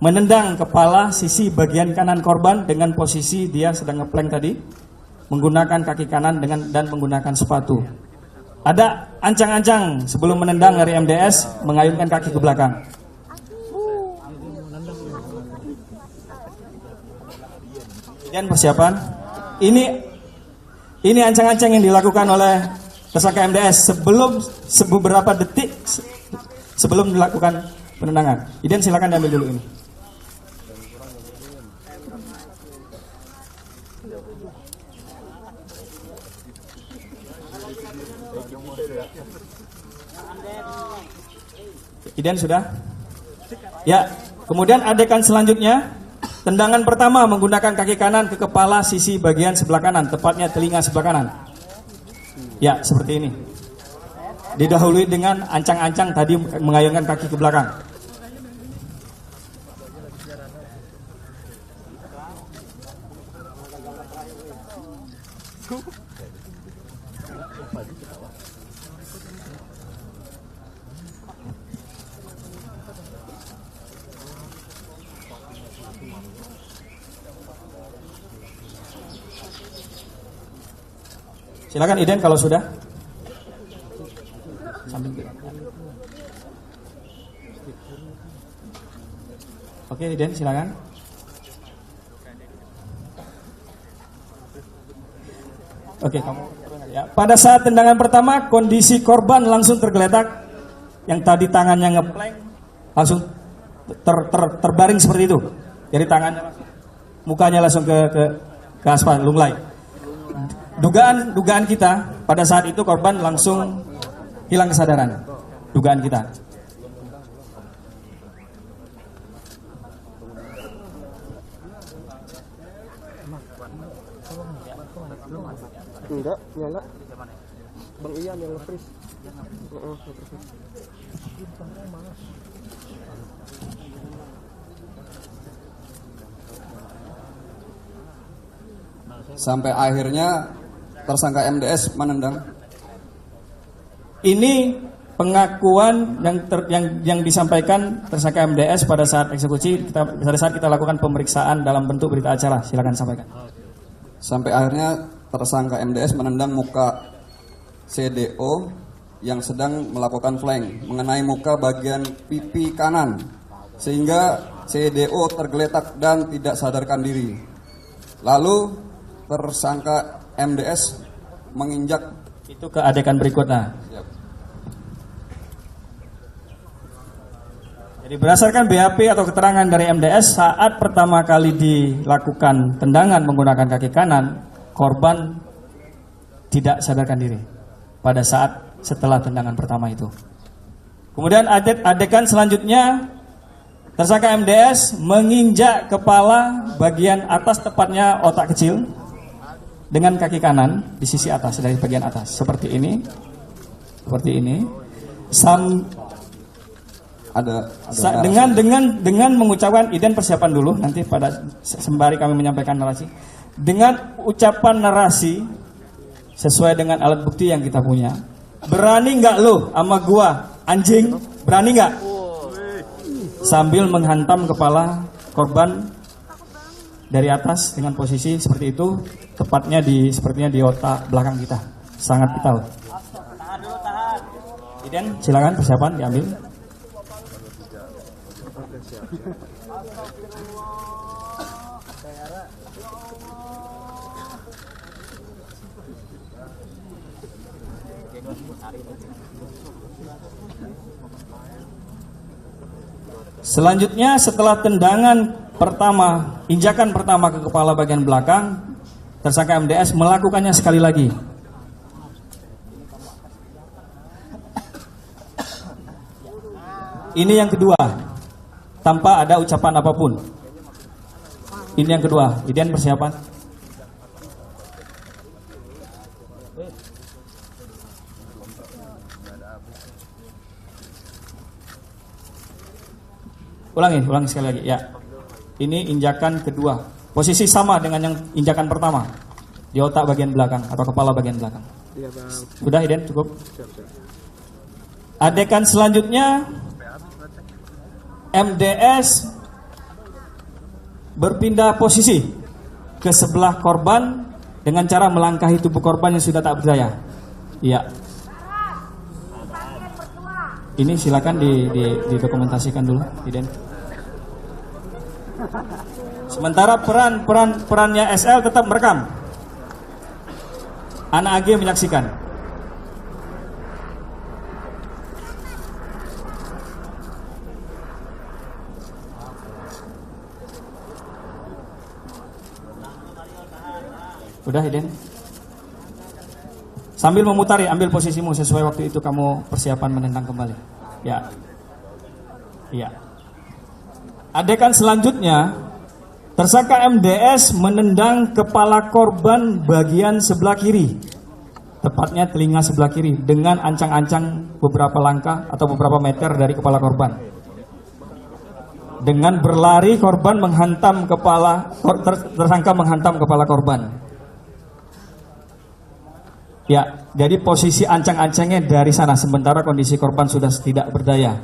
menendang kepala sisi bagian kanan korban dengan posisi dia sedang ngeplank tadi, menggunakan kaki kanan dan menggunakan sepatu. Ada ancang-ancang sebelum menendang dari MDS mengayunkan kaki ke belakang. Dan persiapan ini ancang-ancang yang dilakukan oleh tersangka MDS beberapa detik sebelum dilakukan penendangan. Iden silakan diambil dulu ini. Iden sudah? Ya, kemudian adegan selanjutnya, tendangan pertama menggunakan kaki kanan ke kepala sisi bagian sebelah kanan, tepatnya telinga sebelah kanan. Ya, seperti ini. Didahului dengan ancang-ancang tadi mengayunkan kaki ke belakang. Silakan Iden kalau sudah. Oke, Iden silakan. Oke, kamu. Ya, pada saat tendangan pertama kondisi korban langsung tergeletak. Yang tadi tangannya ngeplank langsung terbaring seperti itu. Jadi tangannya mukanya langsung ke aspal lunglai. Dugaan kita pada saat itu korban langsung hilang kesadaran. Dugaan kita. Enggak, nyala. Bang Ian yang nge-freeze. Sampai akhirnya tersangka MDS menendang. Ini pengakuan yang disampaikan tersangka MDS pada saat eksekusi, pada saat kita lakukan pemeriksaan dalam bentuk berita acara. Silakan sampaikan. Sampai akhirnya tersangka MDS menendang muka CDO yang sedang melakukan flank mengenai muka bagian pipi kanan, sehingga CDO tergeletak dan tidak sadarkan diri. Lalu tersangka MDS menginjak. Itu ke adegan berikutnya. Siap. Jadi berdasarkan BAP atau keterangan dari MDS, saat pertama kali dilakukan tendangan menggunakan kaki kanan, korban tidak sadarkan diri pada saat setelah tendangan pertama itu. Kemudian adegan selanjutnya, tersangka MDS menginjak kepala bagian atas, tepatnya otak kecil, dengan kaki kanan di sisi atas, dari bagian atas, seperti ini, dengan mengucapkan, Iden persiapan dulu nanti pada sembari kami menyampaikan narasi, dengan ucapan narasi sesuai dengan alat bukti yang kita punya. Berani nggak lo sama gua anjing, berani nggak? Sambil menghantam kepala korban dari atas dengan posisi seperti itu, tepatnya sepertinya di otak belakang kita, sangat vital. Iden, silakan persiapan diambil. Selanjutnya, setelah tendangan pertama, injakan pertama ke kepala bagian belakang, tersangka MDS melakukannya sekali lagi. Ini yang kedua, tanpa ada ucapan apapun. Ini yang kedua. Iden persiapan. Ulangi sekali lagi. Ya, ini injakan kedua. Posisi sama dengan yang injakan pertama, di otak bagian belakang atau kepala bagian belakang. Sudah, Iden, cukup. Adegan selanjutnya, MDS berpindah posisi ke sebelah korban dengan cara melangkahi tubuh korban yang sudah tak berdaya. Iya. Ini silakan didokumentasikan dulu, Iden. Sementara perannya SL tetap merekam. Anak AG menyaksikan. Udah, Iden. Sambil memutari, ambil posisimu sesuai waktu itu kamu persiapan menentang kembali. Ya. Iya. Adegan selanjutnya, tersangka MDS menendang kepala korban bagian sebelah kiri, tepatnya telinga sebelah kiri, dengan ancang-ancang beberapa langkah atau beberapa meter dari kepala korban. Dengan berlari, korban menghantam tersangka menghantam kepala korban. Ya, jadi posisi ancang-ancangnya dari sana, sementara kondisi korban sudah tidak berdaya.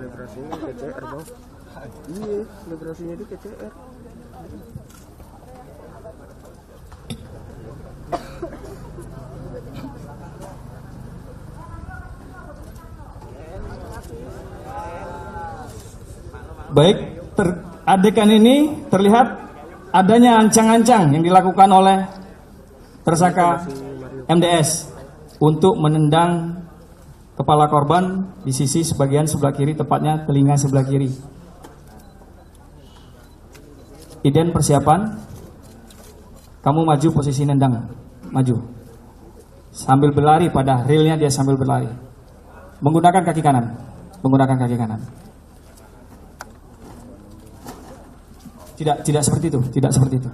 Selebrasinya KCR, Bang. Iya, selebrasinya di KCR. Baik, adegan ini terlihat adanya ancang-ancang yang dilakukan oleh tersangka MDS untuk menendang kepala korban di sisi sebagian sebelah kiri, tepatnya telinga sebelah kiri. Iden persiapan, kamu maju posisi nendang, maju. Sambil berlari, pada realnya dia sambil berlari. Menggunakan kaki kanan, Tidak seperti itu, tidak seperti itu.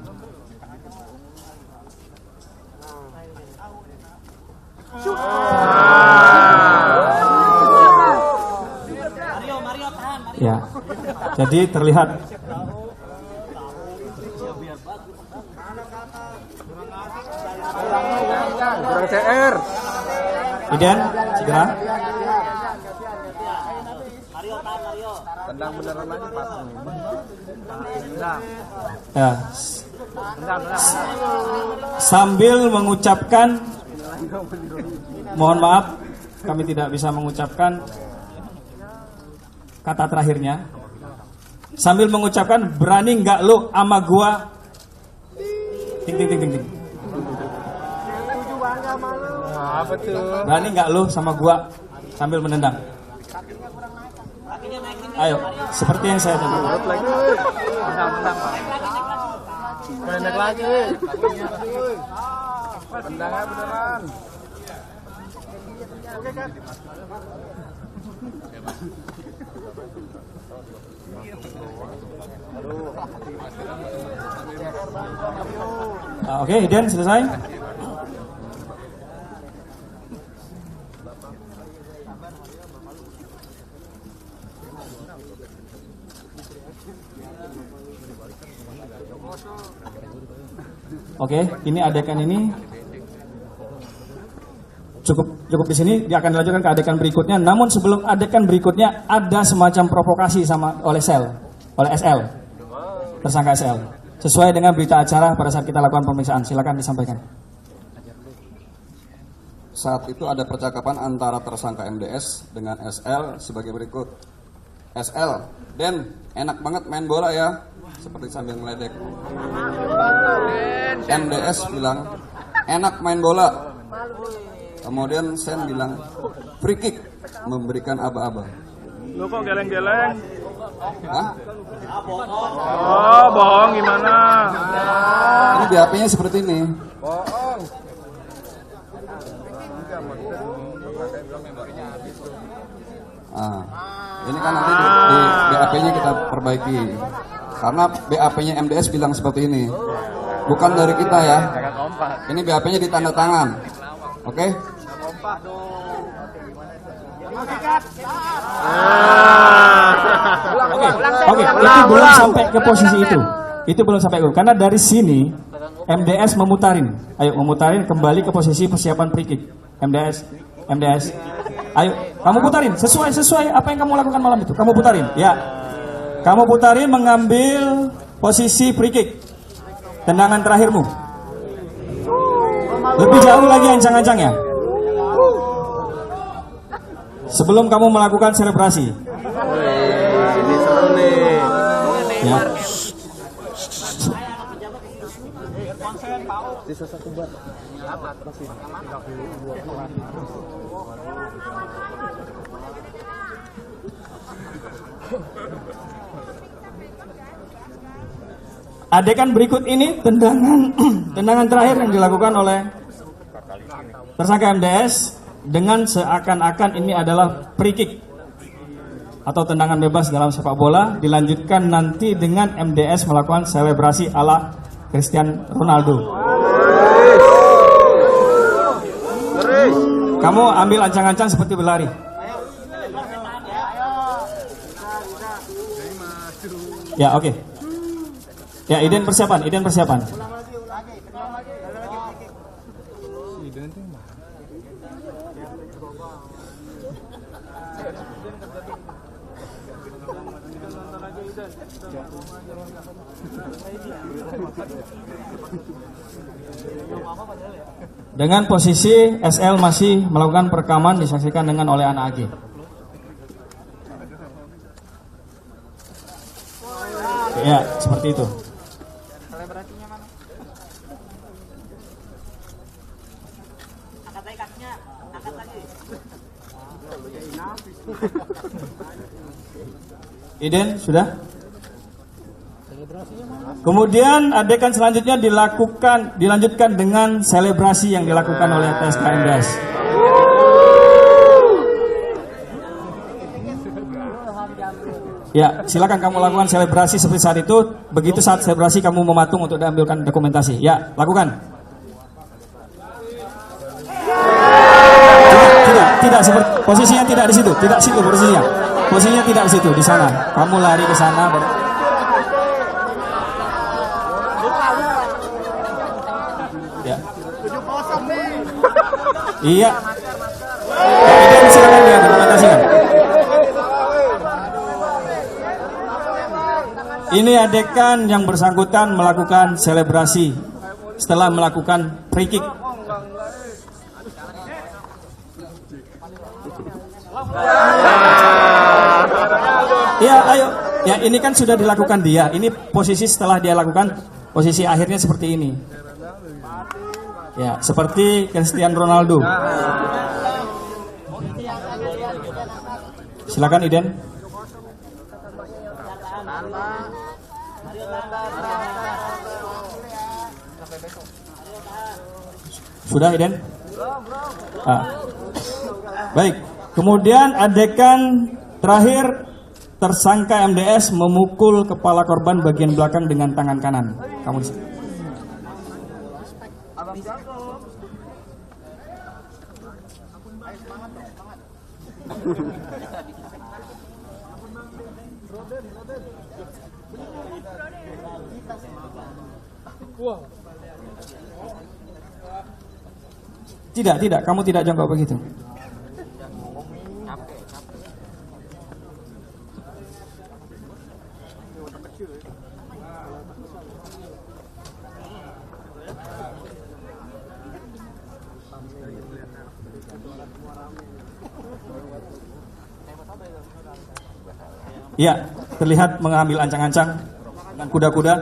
Jadi terlihat. Kurang CR. Iden, segera. Tendang beneran aja pas. Ya. Sambil mengucapkan, mohon maaf, kami tidak bisa mengucapkan kata terakhirnya. Sambil mengucapkan, berani nggak lu ama gua? Ting ting ting ting ting. Apa tuh? Berani nggak lu sama gua? Sambil menendang. Ayo, seperti yang saya tadi. Tendang. Pendek lagi. Tendangnya beneran. Oke kan? Oke, Iden selesai. Oke, ini adegan ini cukup di sini. Dia akan dilanjutkan ke adegan berikutnya. Namun sebelum adegan berikutnya ada semacam provokasi oleh SL, tersangka SL. Sesuai dengan berita acara pada saat kita lakukan pemeriksaan. Silakan disampaikan. Saat itu ada percakapan antara tersangka MDS dengan SL sebagai berikut. SL, Den, enak banget main bola ya, seperti sambil meledek. MDS bilang, enak main bola. Kemudian Sen bilang, free kick, memberikan aba-aba. Lu kok geleng-geleng? Hah? Oh, bohong gimana? Ini di HP-nya seperti ini. Ah, ini kan nanti di BAP-nya kita perbaiki. Karena BAP-nya MDS bilang seperti ini. Bukan dari kita ya. Ini BAP-nya ditanda tangan. Oke? Oke, itu belum sampai ke posisi itu. Itu belum sampai ke, karena dari sini MDS memutarin. Ayo memutarin kembali ke posisi persiapan free kick. MDS. Ayo, kamu putarin sesuai apa yang kamu lakukan malam itu. Kamu putarin. Ya. Kamu putarin mengambil posisi free kick. Tendangan terakhirmu. Lebih jauh lagi ancang-ancangnya. Sebelum kamu melakukan selebrasi. Ini seru nih. Ya. Adegan berikut ini tendangan terakhir yang dilakukan oleh tersangka MDS dengan seakan-akan ini adalah free kick atau tendangan bebas dalam sepak bola, dilanjutkan nanti dengan MDS melakukan selebrasi ala Cristiano Ronaldo. Kamu ambil ancang-ancang seperti berlari. Ya, oke. Ya, Iden persiapan. Dengan posisi SL masih melakukan perekaman disaksikan dengan oleh anak AG. Ya, seperti itu. Iden, sudah? Kemudian adegan selanjutnya dilanjutkan dengan selebrasi yang dilakukan oleh TSK MDS. Ya, silakan kamu lakukan selebrasi seperti saat itu. Begitu saat selebrasi kamu mematung untuk diambilkan dokumentasi. Ya, lakukan. Tidak seperti posisinya tidak di situ, tidak situ posisinya. Posisinya tidak di situ, di sana. Kamu lari ke sana. Ya. Iya. Kemudian silakan dia dokumentasikan. Ini adegan yang bersangkutan melakukan selebrasi setelah melakukan free kick. Ya, ayo. Ya, ini kan sudah dilakukan dia. Ini posisi setelah dia lakukan, posisi akhirnya seperti ini. Ya, seperti Cristiano Ronaldo. Silakan Iden. Sudah Iden? Baik. Kemudian adegan terakhir, tersangka MDS memukul kepala korban bagian belakang dengan tangan kanan. Kamu di sini. Tidak, kamu tidak jongkok begitu. Ya, terlihat mengambil ancang-ancang dengan kuda-kuda.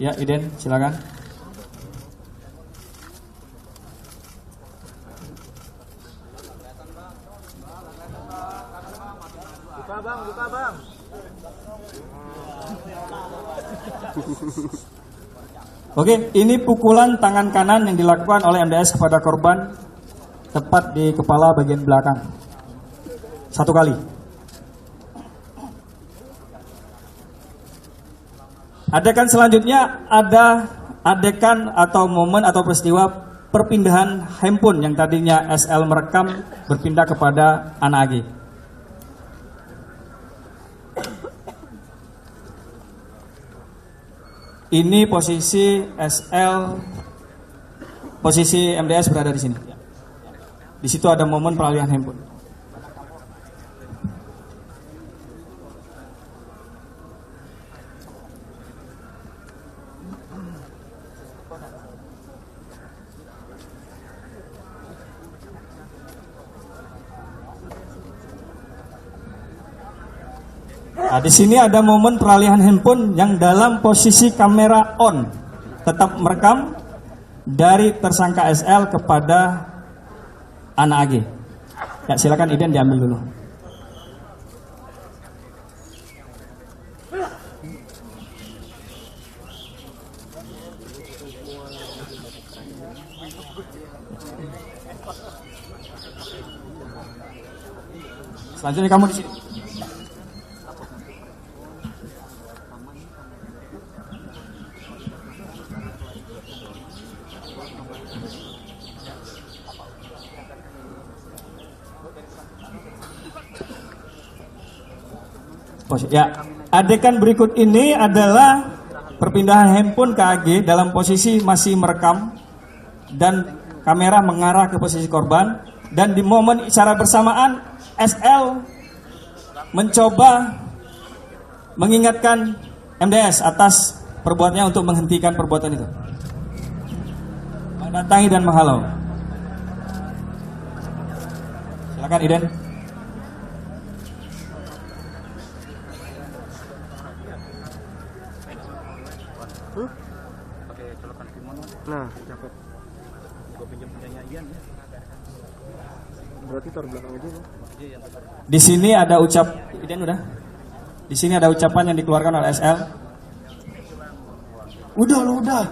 Ya, Iden, silakan. Buka bang. Oke, ini pukulan tangan kanan yang dilakukan oleh MDS kepada korban tepat di kepala bagian belakang. 1 kali. Adegan selanjutnya ada adegan atau momen atau peristiwa perpindahan handphone yang tadinya SL merekam berpindah kepada anak AG. Ini posisi SL, posisi MDS berada di sini. Di situ ada momen peralihan handphone. Nah, di sini ada momen peralihan handphone yang dalam posisi kamera on, tetap merekam dari tersangka SL kepada anak AG. Ya, silakan Iden diambil dulu. Selanjutnya kamu di sini. Ya, adegan berikut ini adalah perpindahan handphone ke AG dalam posisi masih merekam dan kamera mengarah ke posisi korban, dan di momen secara bersamaan SL mencoba mengingatkan MDS atas perbuatannya untuk menghentikan perbuatan itu, mendatangi dan menghalau. Silakan Iden. Nah, dapat. Gua pinjam punyanya Ian ya. Berarti taruh belakang aja, Bang. Di sini ada Iden udah. Di sini ada ucapan yang dikeluarkan oleh SL. Udah.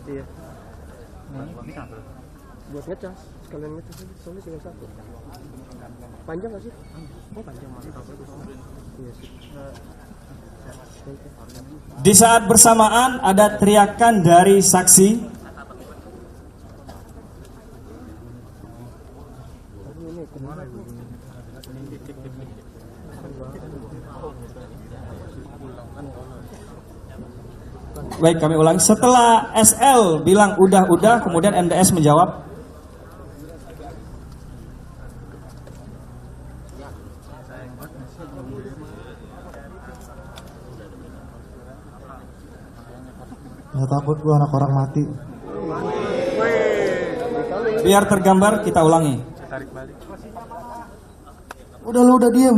Iya. Buat ngecas, sekalian ngecas aja, soalnya tinggal satu. Panjang nggak sih? Oh panjang, mantap. Iya sih. Di saat bersamaan ada teriakan dari saksi. Baik, kami ulangi. Setelah SL bilang udah, kemudian MDS menjawab. Nggak takut gua anak orang mati. Biar tergambar, kita ulangi. Udah diem.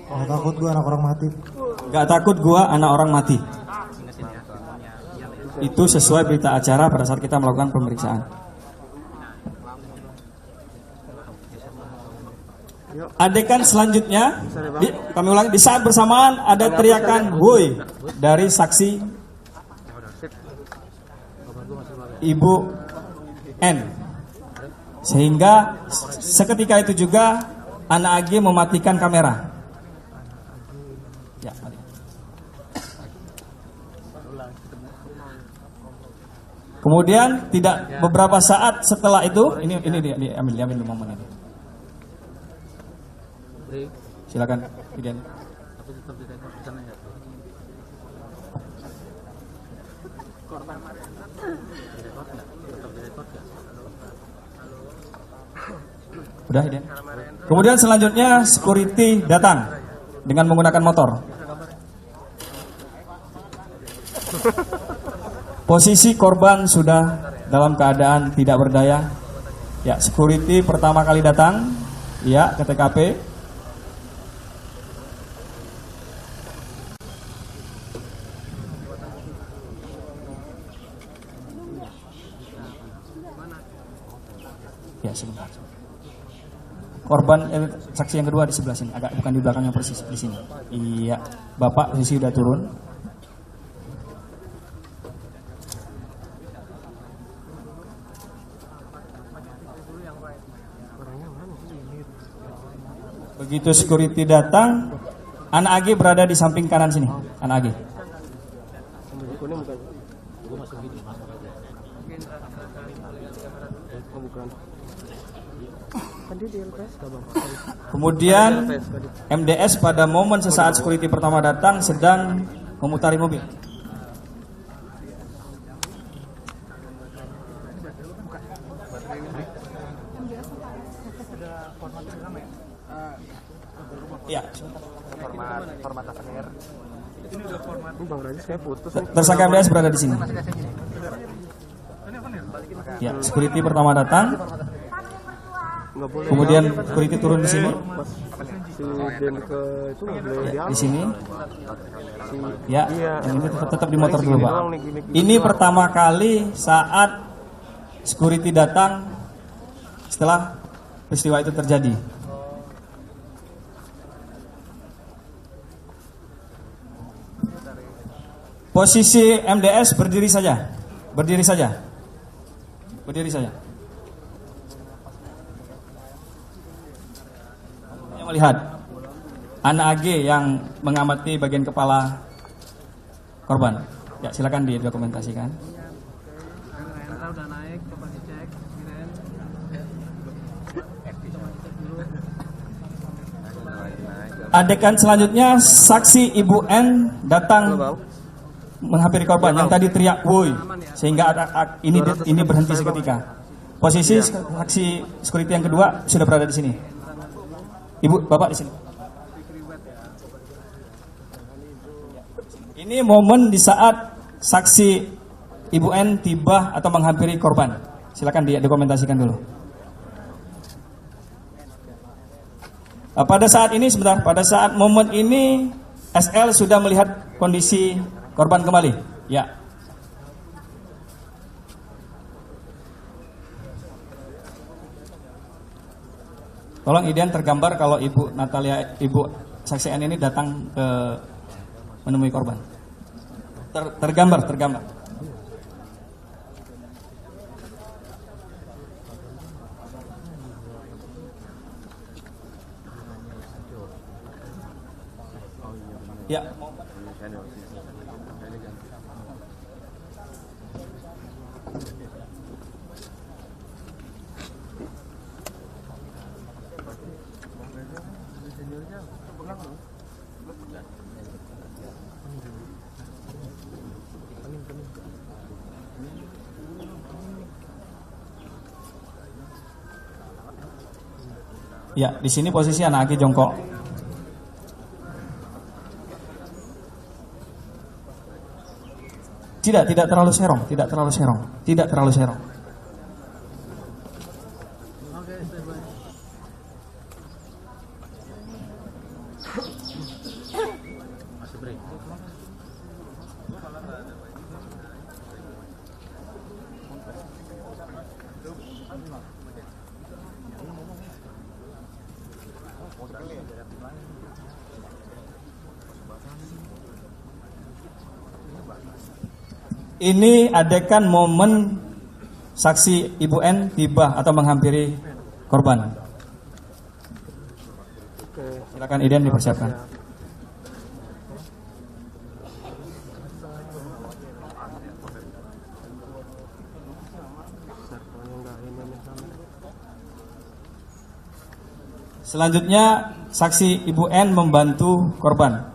Nggak takut gua anak orang mati. Gak takut gua anak orang mati. Itu sesuai berita acara pada saat kita melakukan pemeriksaan. Adegan selanjutnya, kami ulangi, di saat bersamaan ada teriakan "woi" dari saksi Ibu N. Sehingga seketika itu juga anak AG mematikan kamera. Ya, kemudian tidak beberapa saat setelah itu, ini diambil momen ini. Silakan, Igen. Udah, Iden. Kemudian selanjutnya security datang dengan menggunakan motor. Posisi korban sudah dalam keadaan tidak berdaya. Ya, security pertama kali datang, ya, ke TKP. Ya, sebentar. Korban saksi yang kedua di sebelah sini, agak bukan di belakangnya persis di sini. Iya, Bapak posisi udah turun. Begitu security datang, anak AG berada di samping kanan sini, anak AG. Kemudian MDS pada momen sesaat security pertama datang sedang memutari mobil. Ya. Tersangka MDS berada di sini. Ya, security pertama datang. Kemudian security turun di sini. Ya, di sini. Ya, ini tetap di motor dulu, Pak. Ini pertama kali saat security datang setelah peristiwa itu terjadi. Posisi MDS berdiri saja. Berdiri saja. Berdiri saja. Yang melihat anak AG yang mengamati bagian kepala korban. Ya, silakan didokumentasikan. Adegan selanjutnya saksi Ibu N datang menghampiri korban yang tadi teriak "woi" sehingga ini berhenti seketika. Posisi saksi security yang kedua sudah berada di sini. Ibu, Bapak di sini. Ini momen di saat saksi Ibu N tiba atau menghampiri korban. Silakan didokumentasikan dulu. Pada saat ini sebentar, pada saat momen ini SL sudah melihat kondisi korban kembali. Ya. Tolong Iden tergambar kalau Ibu Natalia, Ibu saksi N ini datang ke menemui korban. Tergambar. Ya, di sini posisi anak Agi jongkok. Tidak terlalu serong, tidak terlalu serong. Ini adegan momen saksi Ibu N tiba atau menghampiri korban. Silakan Iden dipersiapkan. Selanjutnya saksi Ibu N membantu korban.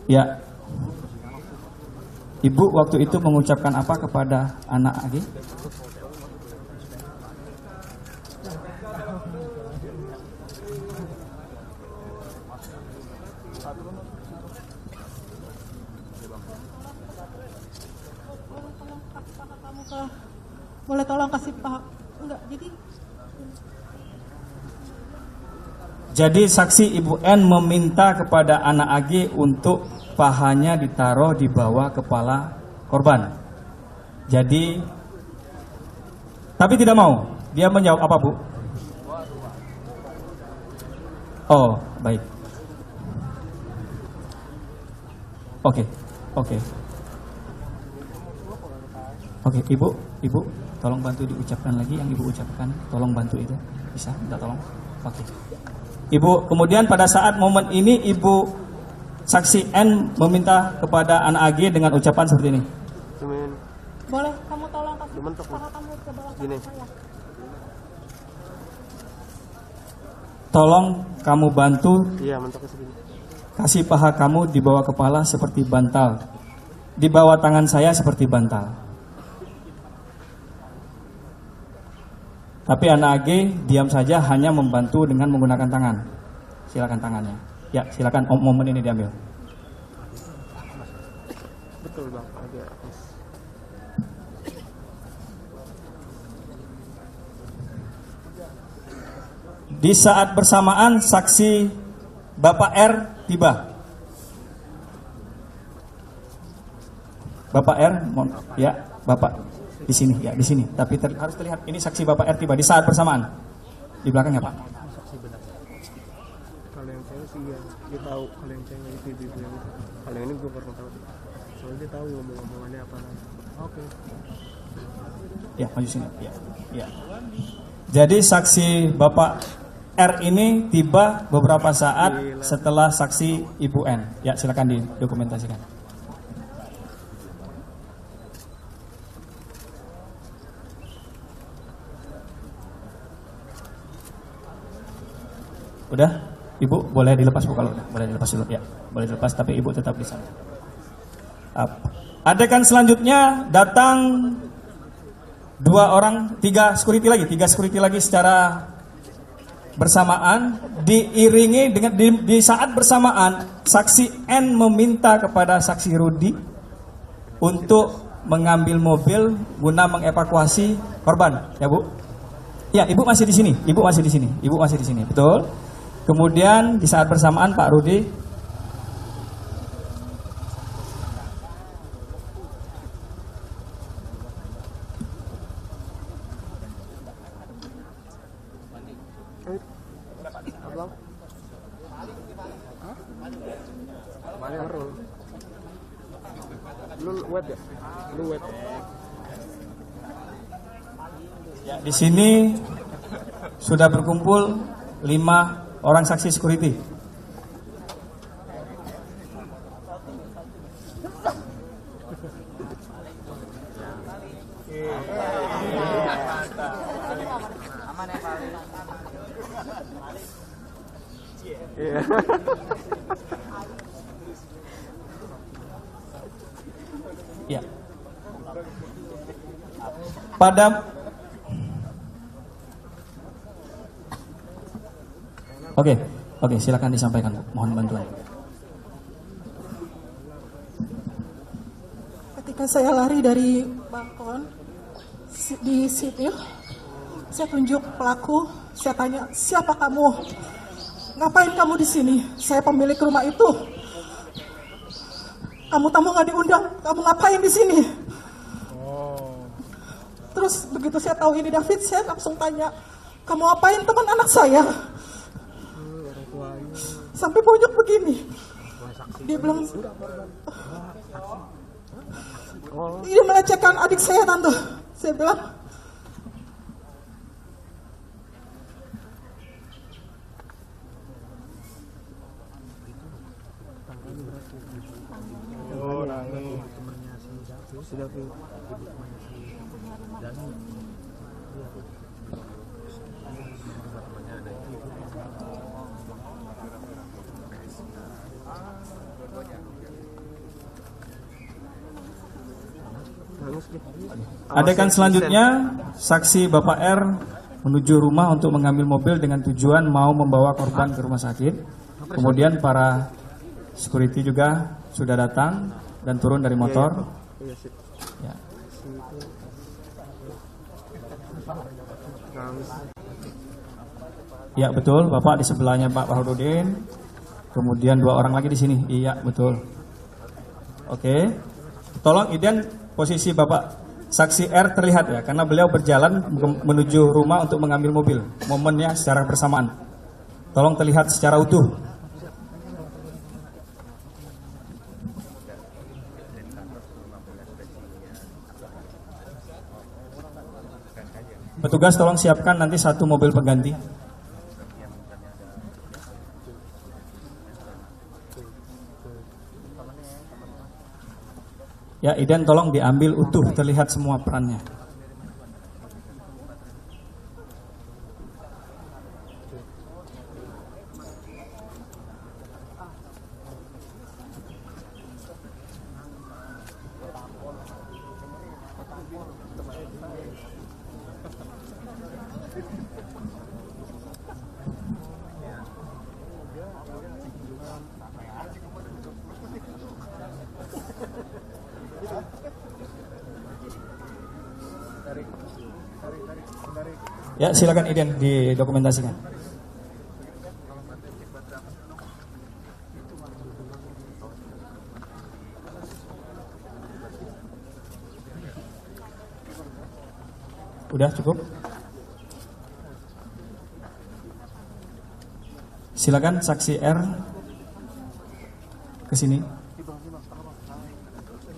Ya, Ibu waktu itu mengucapkan apa kepada anak Agi? Boleh tolong kasih Pak? Enggak, Jadi saksi Ibu N meminta kepada anak Ag untuk pahanya ditaruh di bawah kepala korban. Jadi, tapi tidak mau. Dia menjawab apa, Bu? Oh, baik. Oke, Ibu, tolong bantu diucapkan lagi yang Ibu ucapkan. Tolong bantu itu, bisa? Minta tolong. Oke. Ibu, kemudian pada saat momen ini Ibu saksi N meminta kepada anak Ag dengan ucapan seperti ini. Boleh kamu tolong kasih paha kamu ke bawah kepala saya. Tolong kamu bantu. Kasih paha kamu di bawah kepala seperti bantal. Di bawah tangan saya seperti bantal. Tapi anak Ag diam saja, hanya membantu dengan menggunakan tangan. Silakan tangannya. Ya, silakan momen ini diambil. Betul Bang. Di saat bersamaan saksi Bapak R tiba. Bapak R, ya, Bapak. Di sini, ya, di sini. Tapi harus terlihat ini saksi Bapak R tiba di saat bersamaan. Di belakangnya, Pak. Kalau yang saya sih ya, dia tahu. Kalau yang saya ngerti ibu yang kalau yang ini gue pernah tahu. Soalnya dia tahu ngomong-ngomongannya apa. Oke. Ya, maju sini. Ya. Jadi saksi Bapak R ini tiba beberapa saat setelah saksi Ibu N. Ya, silakan didokumentasikan. Udah, Ibu boleh dilepas, Bu, kalau udah. Boleh dilepas dulu, ya. Boleh dilepas, tapi Ibu tetap di sana. Adegan selanjutnya datang tiga security lagi secara bersamaan, diiringi dengan di saat bersamaan saksi N meminta kepada saksi Rudi untuk mengambil mobil guna mengevakuasi korban, ya Bu. Ya, Ibu masih di sini, betul. Kemudian di saat bersamaan Pak Rudi ya, di sini sudah berkumpul 5 orang saksi security. Ya, Oke, silakan disampaikan, Bu. Mohon bantuan. Ketika saya lari dari balkon di sipil, saya tunjuk pelaku, saya tanya, siapa kamu? Ngapain kamu di sini? Saya pemilik rumah itu. Kamu tamu nggak diundang, kamu ngapain di sini? Terus begitu saya tahu ini David, saya langsung tanya, kamu ngapain teman anak saya? Sampai pojok begini. Dia bilang, dia melecehkan adik saya, Tante. Saya bilang, Adegan selanjutnya, saksi Bapak R menuju rumah untuk mengambil mobil dengan tujuan mau membawa korban ke rumah sakit. Kemudian para security juga sudah datang dan turun dari motor. Ya. Ya betul, Bapak di sebelahnya Pak Wahyudin. Kemudian 2 orang lagi di sini. Iya betul. Oke, tolong Iden posisi Bapak saksi R terlihat ya, karena beliau berjalan menuju rumah untuk mengambil mobil. Momennya secara bersamaan. Tolong terlihat secara utuh. Petugas tolong siapkan nanti 1 mobil pengganti. Ya, Iden tolong diambil utuh, terlihat semua perannya. Ya, silakan Iden didokumentasikan. Udah cukup? Silakan saksi R ke sini.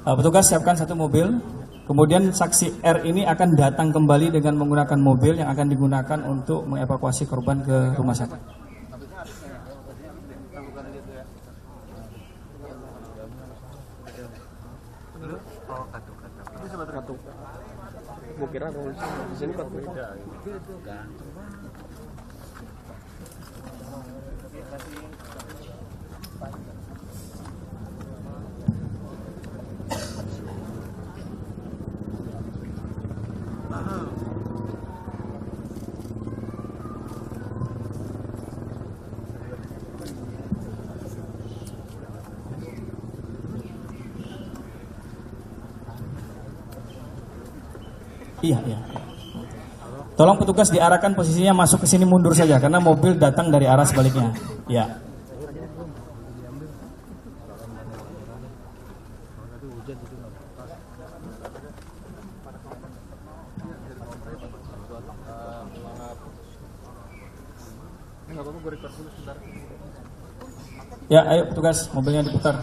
Petugas siapkan 1 mobil. Kemudian saksi R ini akan datang kembali dengan menggunakan mobil yang akan digunakan untuk mengevakuasi korban ke rumah sakit. Iya. Tolong petugas diarahkan posisinya masuk ke sini, mundur saja karena mobil datang dari arah sebaliknya. Ya. Ya, ayo petugas, mobilnya diputar.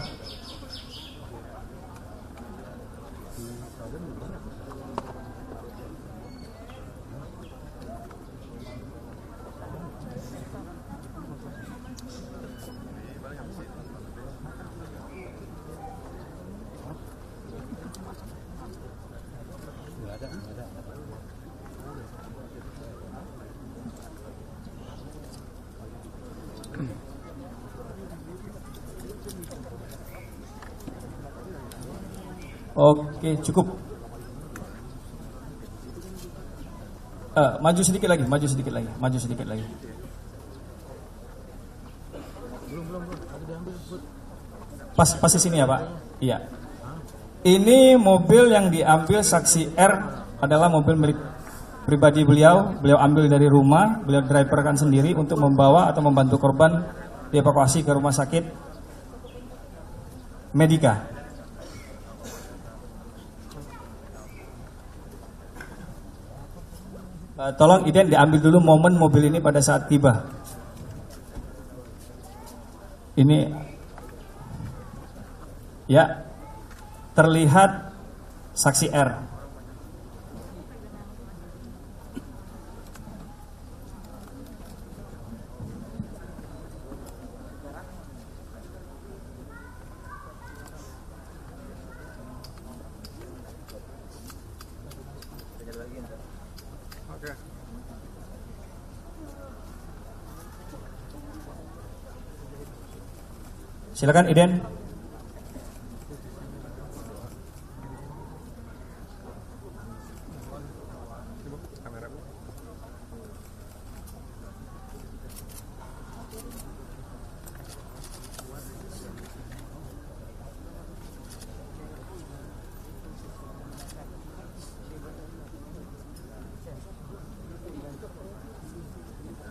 Oke, cukup. Maju sedikit lagi, maju sedikit lagi, maju sedikit lagi. Pas di sini ya Pak. Iya. Ini mobil yang diambil saksi R adalah mobil milik pribadi beliau. Beliau ambil dari rumah, beliau driverkan sendiri untuk membawa atau membantu korban dievakuasi ke rumah sakit Medika. Tolong Iden diambil dulu momen mobil ini pada saat tiba. Ini ya terlihat saksi R. Silakan Iden.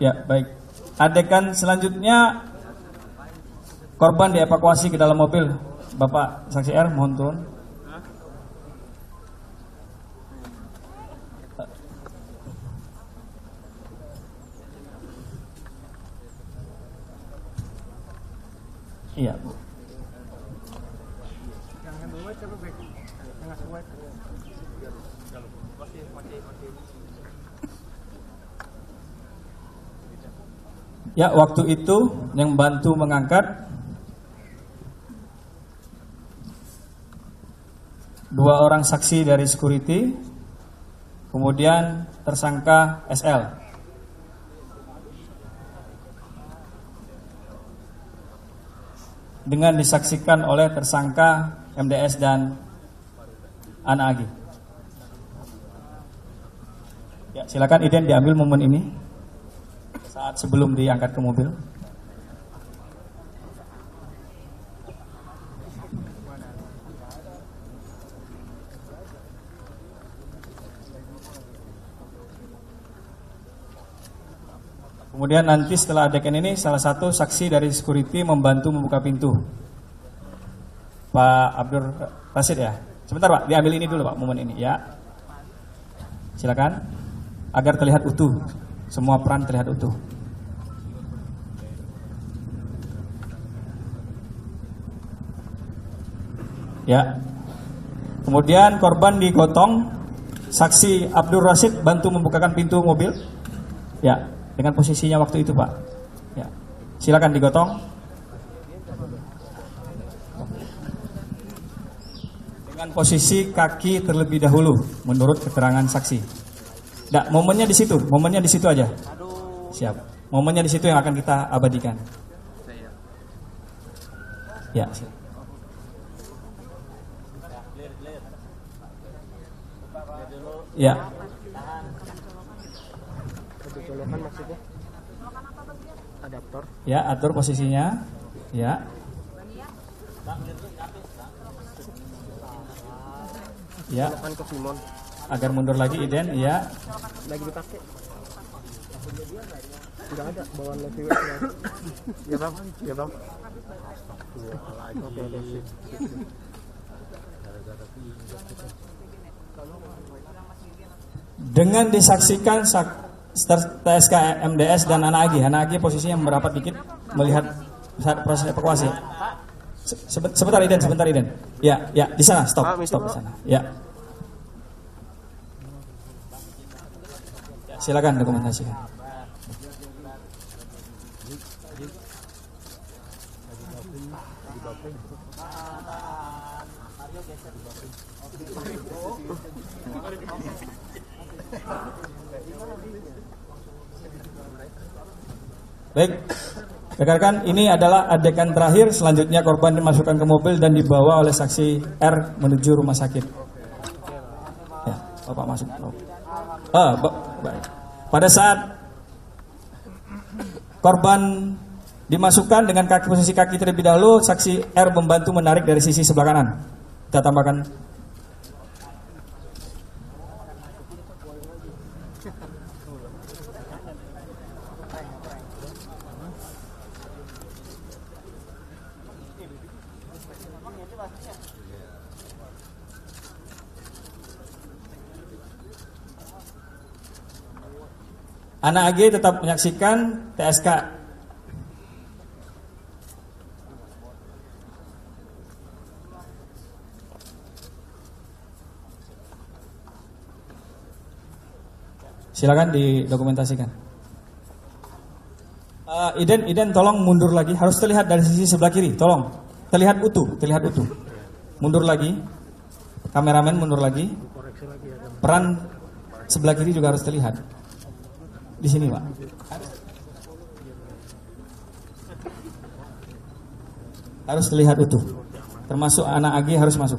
Ya, baik. Adegan selanjutnya korban dievakuasi ke dalam mobil. Bapak saksi R, mohon turun. Iya, Bu. Ya, waktu itu yang bantu mengangkat dua orang saksi dari security, kemudian tersangka SL. Dengan disaksikan oleh tersangka MDS dan Ana Agi. Ya, silakan Iden diambil momen ini saat sebelum diangkat ke mobil. Kemudian nanti setelah adegan ini salah satu saksi dari security membantu membuka pintu. Pak Abdur Rasid ya. Sebentar Pak, diambil ini dulu Pak, momen ini ya. Silakan agar terlihat utuh. Semua peran terlihat utuh. Ya. Kemudian korban digotong, saksi Abdur Rasid bantu membukakan pintu mobil. Ya, dengan posisinya waktu itu Pak. Ya. Silakan digotong. Dengan posisi kaki terlebih dahulu menurut keterangan saksi. Nah, momennya di situ aja. Siap. Momennya di situ yang akan kita abadikan. Ya. Siap. Ya. Ya, atur posisinya. Ya. Ya. Agar mundur lagi Iden, ya. Lagi dipakai. Enggak ada bawaan levy-nya. Ya Bang, ya Bang. Oke, sip. Dengan disaksikan TSK MDS dan Ana Agi posisinya merapat dikit melihat saat proses evakuasi. Sebentar Iden. Ya, di sana, stop di sana. Ya. Silakan dokumentasikan. Baik, rekan-rekan, ini adalah adegan terakhir. Selanjutnya korban dimasukkan ke mobil dan dibawa oleh saksi R menuju rumah sakit. Ya, Bapak masuk. Baik. Pada saat korban dimasukkan dengan posisi kaki terlebih dahulu, saksi R membantu menarik dari sisi sebelah kanan. Kita tambahkan. Anak AG tetap menyaksikan TSK. Silakan didokumentasikan. Iden tolong mundur lagi, harus terlihat dari sisi sebelah kiri, tolong. Terlihat utuh. Mundur lagi. Kameramen mundur lagi. Peran sebelah kiri juga harus terlihat. Di sini, Pak. Harus terlihat utuh. Termasuk anak AG harus masuk.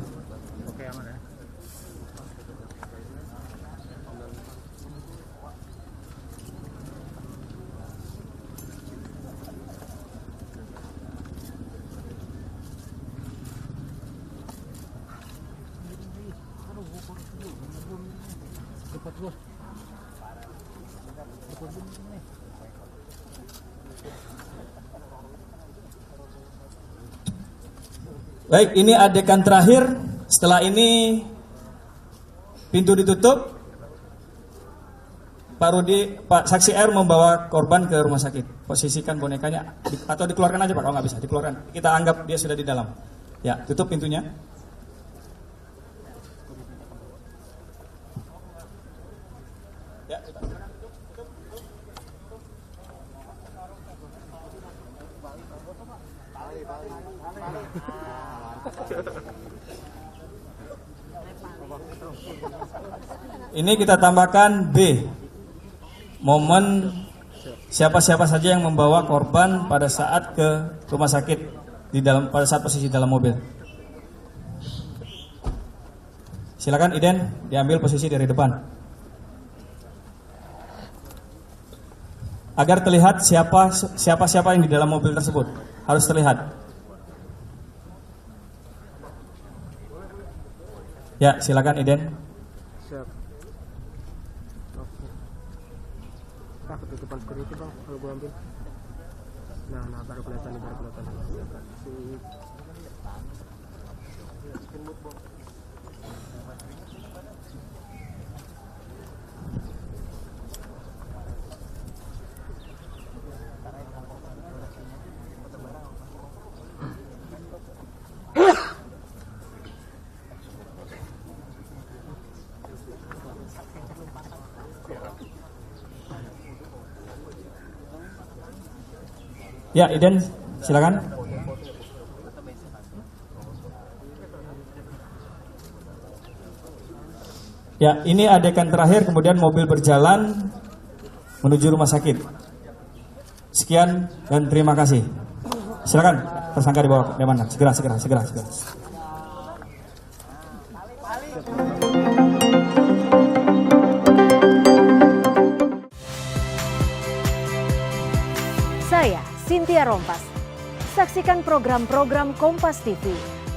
Baik, ini adegan terakhir. Setelah ini pintu ditutup. Pak saksi R membawa korban ke rumah sakit. Posisikan bonekanya atau dikeluarkan aja Pak, kalau nggak bisa dikeluarkan. Kita anggap dia sudah di dalam. Ya, tutup pintunya. Ya, ini kita tambahkan B, momen siapa-siapa saja yang membawa korban pada saat ke rumah sakit pada saat posisi dalam mobil. Silakan Iden diambil posisi dari depan agar terlihat siapa yang di dalam mobil tersebut, harus terlihat. Ya, silakan Iden. Siap. Pak, ketutupan security Bang, kalau gua ambil. Nah, baru kelihatan. Ya, Iden, silakan. Ya, ini adegan terakhir, kemudian mobil berjalan menuju rumah sakit. Sekian dan terima kasih. Silakan, tersangka dibawa ke mana? Segera. Saya Cynthia Rompas. Saksikan program-program Kompas TV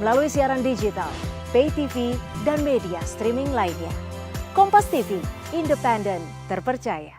melalui siaran digital, pay TV, dan media streaming lainnya. Kompas TV, independen, terpercaya.